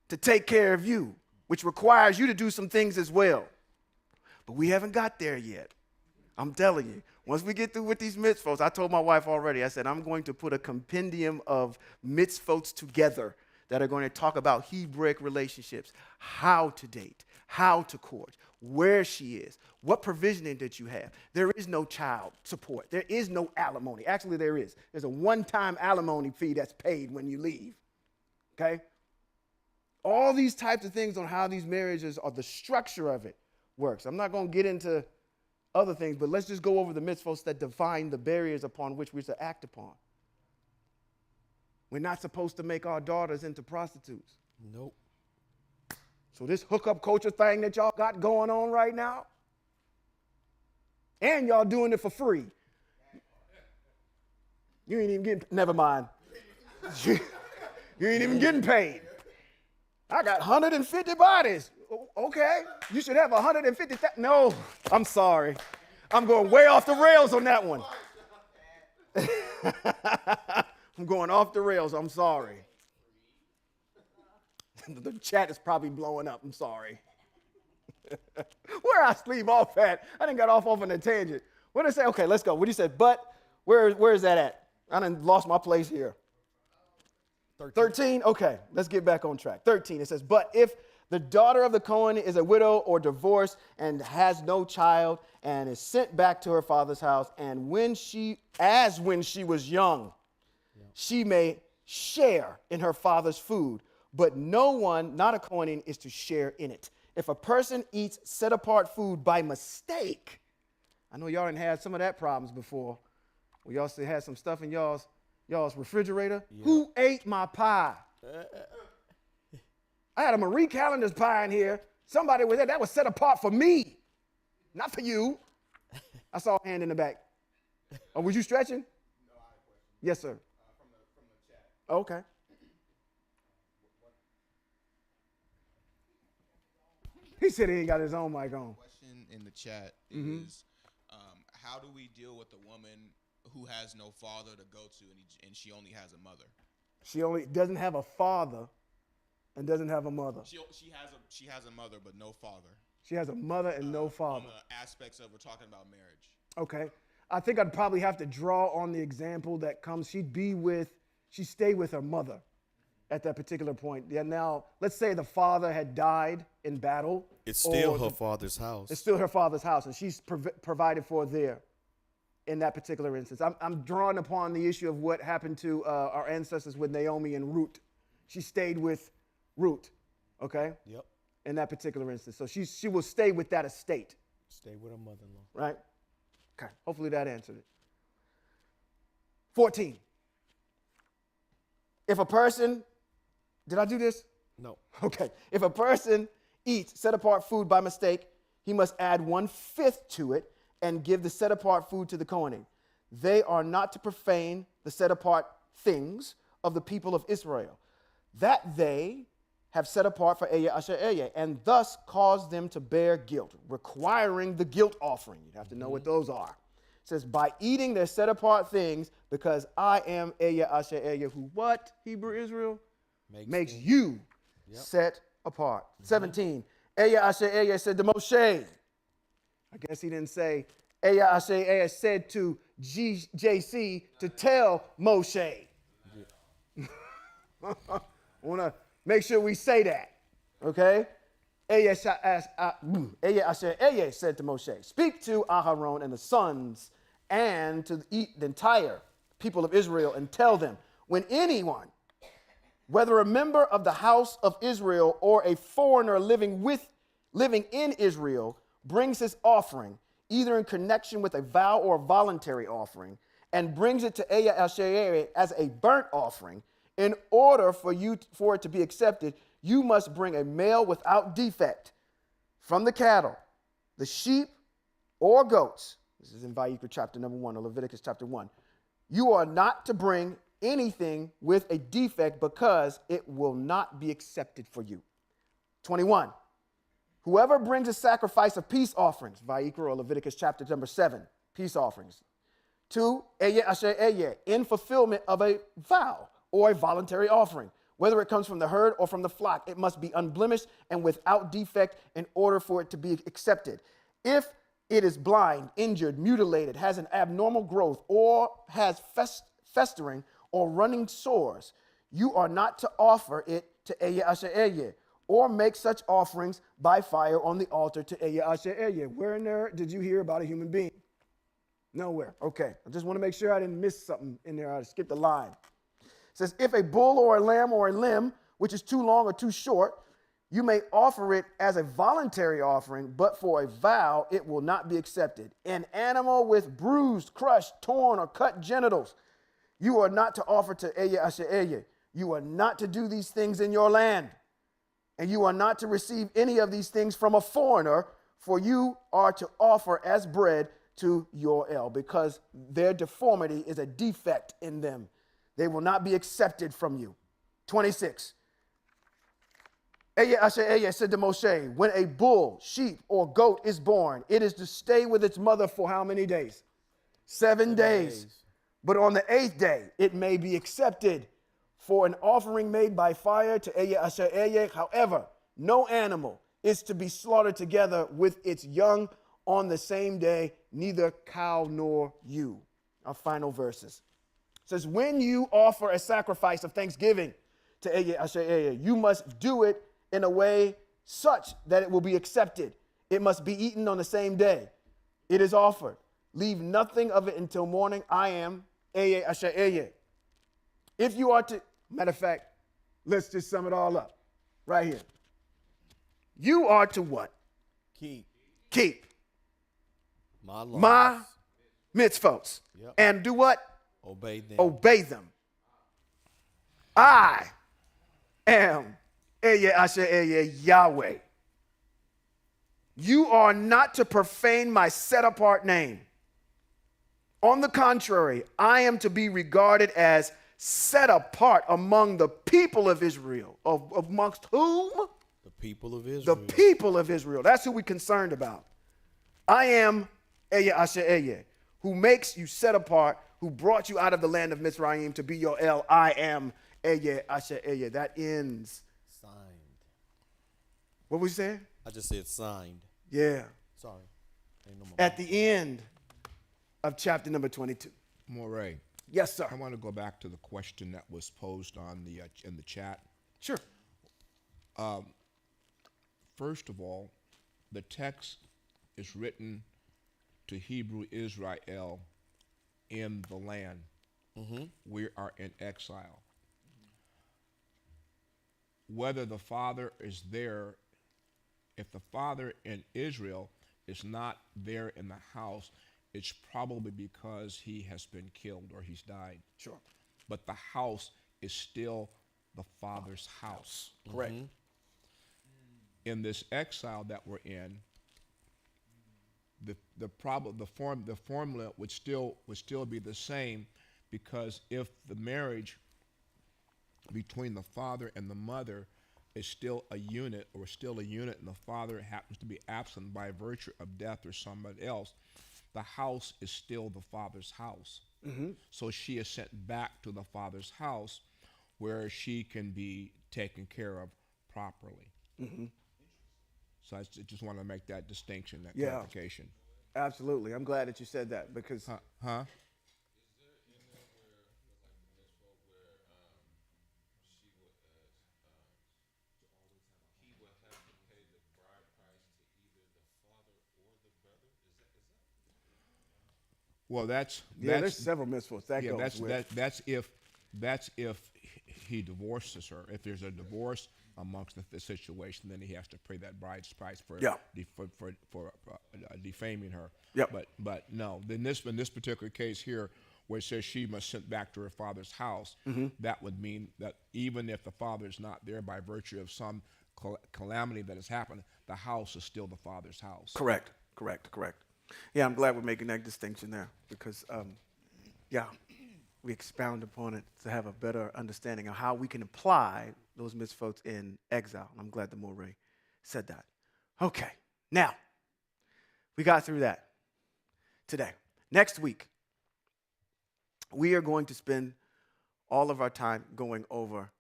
to take care of you, which requires you to do some things as well. But we haven't got there yet. I'm telling you, once we get through with these mitzvot, I told my wife already, I said, I'm going to put a compendium of mitzvot together that are going to talk about Hebraic relationships, how to date, how to court, where she is, what provisioning that you have. There is no child support. There is no alimony. Actually, there is. There's a one-time alimony fee that's paid when you leave, okay? All these types of things on how these marriages or the structure of it works. I'm not going to get into other things, but let's just go over the mitzvot that define the barriers upon which we're to act upon. We're not supposed to make our daughters into prostitutes. Nope. So this hookup culture thing that y'all got going on right now, and y'all doing it for free. You ain't even getting, never mind. You ain't even getting paid. I got 150 bodies. Okay, you should have 150. No, I'm sorry. I'm going way off the rails on that one. I'm going off the rails. I'm sorry. The chat is probably blowing up. I'm sorry. Where I leave off at? I done got off on a tangent. What did I say? Okay, let's go. What did you say? But where is that at? I done lost my place here. 13? Okay, let's get back on track. 13, it says, but if the daughter of the Cohen is a widow or divorced and has no child and is sent back to her father's house, and when she was young, she may share in her father's food, but no one, not a Cohen, is to share in it. If a person eats set-apart food by mistake, I know y'all done had some of that problems before, where y'all still had some stuff in y'all's refrigerator. Yeah. Who ate my pie? I had a Marie Callender's pie in here. Somebody was there. That was set apart for me, not for you. I saw a hand in the back. Oh, was you stretching? No, I had a question. Yes, sir. From the chat. Okay. He said he ain't got his own mic on. Question in the chat is, how do we deal with a woman who has no father to go to and she only has a mother? She only doesn't have a father and doesn't have a mother. She has a mother but no father. She has a mother and no father. On the aspects of we're talking about marriage. Okay. I think I'd probably have to draw on the example that comes. She'd stay with her mother at that particular point. Yeah. Now, let's say the father had died in battle. It's still her father's house. It's still her father's house, and she's provided for there in that particular instance. I'm drawing upon the issue of what happened to our ancestors with Naomi and Ruth. She stayed with Ruth, okay? Yep. In that particular instance. So she will stay with that estate. Stay with her mother-in-law. Right? Okay. Hopefully that answered it. 14. If a person, did I do this? No. Okay. If a person eats set-apart food by mistake, he must add 1/5 to it and give the set-apart food to the Kohanim. They are not to profane the set-apart things of the people of Israel, that they have set apart for Eya Asher Eya, and thus cause them to bear guilt, requiring the guilt offering. You have to know what those are. It says, by eating their set-apart things, because I am Eya Asher Eya, who what, Hebrew Israel? Makes you set apart. 17, Eya Asher Eya said to Moshe. I guess he didn't say, Eya Asher Eya said to JC to tell Moshe. I want to make sure we say that, okay? Eya Asher Eya said to Moshe, speak to Aharon and the sons and to the entire people of Israel and tell them, when anyone, whether a member of the house of Israel or a foreigner living in Israel, brings his offering, either in connection with a vow or a voluntary offering, and brings it to Eya Asher as a burnt offering, in order for it to be accepted, you must bring a male without defect from the cattle, the sheep or goats. This is in Vayikra chapter number 1 or Leviticus chapter 1. You are not to bring anything with a defect because it will not be accepted for you. 21. Whoever brings a sacrifice of peace offerings, Vayikra or Leviticus chapter number 7, peace offerings, to Eya Asher Eya in fulfillment of a vow or a voluntary offering, whether it comes from the herd or from the flock, it must be unblemished and without defect in order for it to be accepted. If it is blind, injured, mutilated, has an abnormal growth, or has festering or running sores, you are not to offer it to Eye Asher Eye, or make such offerings by fire on the altar to Eye Asher Eye. Where in there did you hear about a human being? Nowhere. Okay. I just want to make sure I didn't miss something in there. I skipped a line. It says, if a bull or a lamb or a limb, which is too long or too short, you may offer it as a voluntary offering, but for a vow, it will not be accepted. An animal with bruised, crushed, torn, or cut genitals, you are not to offer to Eye Asher Eye. You are not to do these things in your land, and you are not to receive any of these things from a foreigner, for you are to offer as bread to your El, because their deformity is a defect in them. They will not be accepted from you. 26. Eye Asher Eye said to Moshe, when a bull, sheep, or goat is born, it is to stay with its mother for how many days? 7 days. But on the 8th day, it may be accepted for an offering made by fire to Eye Asher Eye. However, no animal is to be slaughtered together with its young on the same day, neither cow nor ewe. Our final verses. It says, when you offer a sacrifice of thanksgiving to Eye Asher Eye, you must do it in a way such that it will be accepted. It must be eaten on the same day it is offered. Leave nothing of it until morning. I am Eye Asher Eye. If you are to, matter of fact, let's just sum it all up right here. You are to what? Keep my laws. my mitzvot. Yep. And do what? Obey them. Obey them. I am Eye Asher Eye Yahweh. You are not to profane my set-apart name. On the contrary, I am to be regarded as set apart among the people of Israel. Amongst whom? The people of Israel. The people of Israel. That's who we're concerned about. I am Eye Asher Eye, who makes you set apart, who brought you out of the land of Mizraim to be your El. I am Eye Asher Eye. That ends. Signed. What we say? I just said signed. Yeah. Sorry. Ain't no more. At the end of chapter number 22. Moray, Yes, sir. I want to go back to the question that was posed on the in the chat. Sure. First of all, the text is written to Hebrew Israel in the land. Mm-hmm. We are in exile. Whether the father is there, if the father in Israel is not there in the house, it's probably because he has been killed or he's died. Sure. But the house is still the father's house. Correct. In this exile that we're in, the formula would still be the same, because if the marriage between the father and the mother is still a unit, and the father happens to be absent by virtue of death or somebody else, the house is still the father's house. Mm-hmm. So she is sent back to the father's house where she can be taken care of properly. Mm-hmm. So I just want to make that distinction, that Yeah. clarification. Absolutely. I'm glad that you said that, because Huh? Well, that's there's several mitzvahs that yeah, goes with. that's if he divorces her. If there's a divorce amongst the situation, then he has to pay that bride's price for defaming her. Yep. But no, in this particular case here, where it says she must send back to her father's house, that would mean that even if the father is not there by virtue of some calamity that has happened, the house is still the father's house. Correct. Yeah, I'm glad we're making that distinction there, because, we expound upon it to have a better understanding of how we can apply those mitzvot in exile. I'm glad that Moray said that. Okay, now, we got through that today. Next week, we are going to spend all of our time going over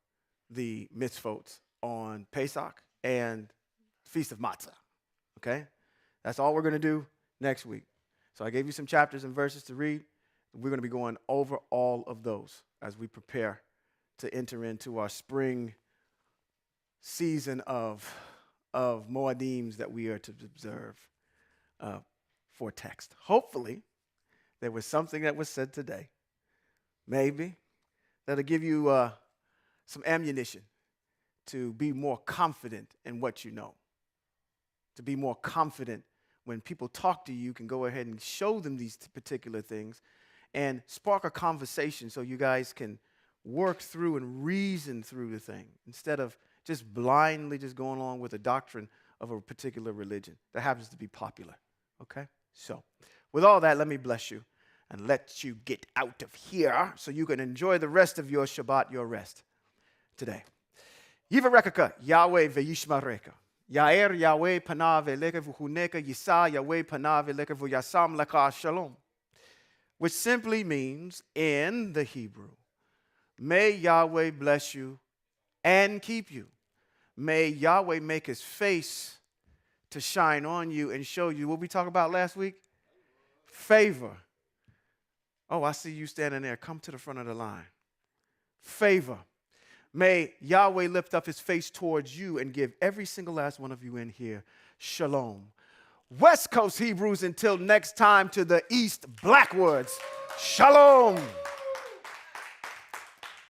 the mitzvot on Pesach and Feast of Matzah, okay? That's all we're going to do next week. So I gave you some chapters and verses to read. We're going to be going over all of those as we prepare to enter into our spring season of Moedims that we are to observe for text. Hopefully, there was something that was said today, maybe, that'll give you some ammunition to be more confident in what you know, to be more confident when people talk to you, you can go ahead and show them these particular things and spark a conversation so you guys can work through and reason through the thing instead of just blindly just going along with a doctrine of a particular religion that happens to be popular, okay? So with all that, let me bless you and let you get out of here so you can enjoy the rest of your Shabbat, your rest today. Yivarekaka, Yahweh ve'yishmareka. Yair Yahweh panav eleka v'huneka yisa Yahweh panav eleka v'yasam leka shalom. Which simply means, in the Hebrew, may Yahweh bless you and keep you. May Yahweh make his face to shine on you and show you what we talked about last week? Favor. Oh, I see you standing there. Come to the front of the line. Favor. May Yahweh lift up his face towards you and give every single last one of you in here shalom. West Coast Hebrews, until next time, to the East Blackwoods. Shalom.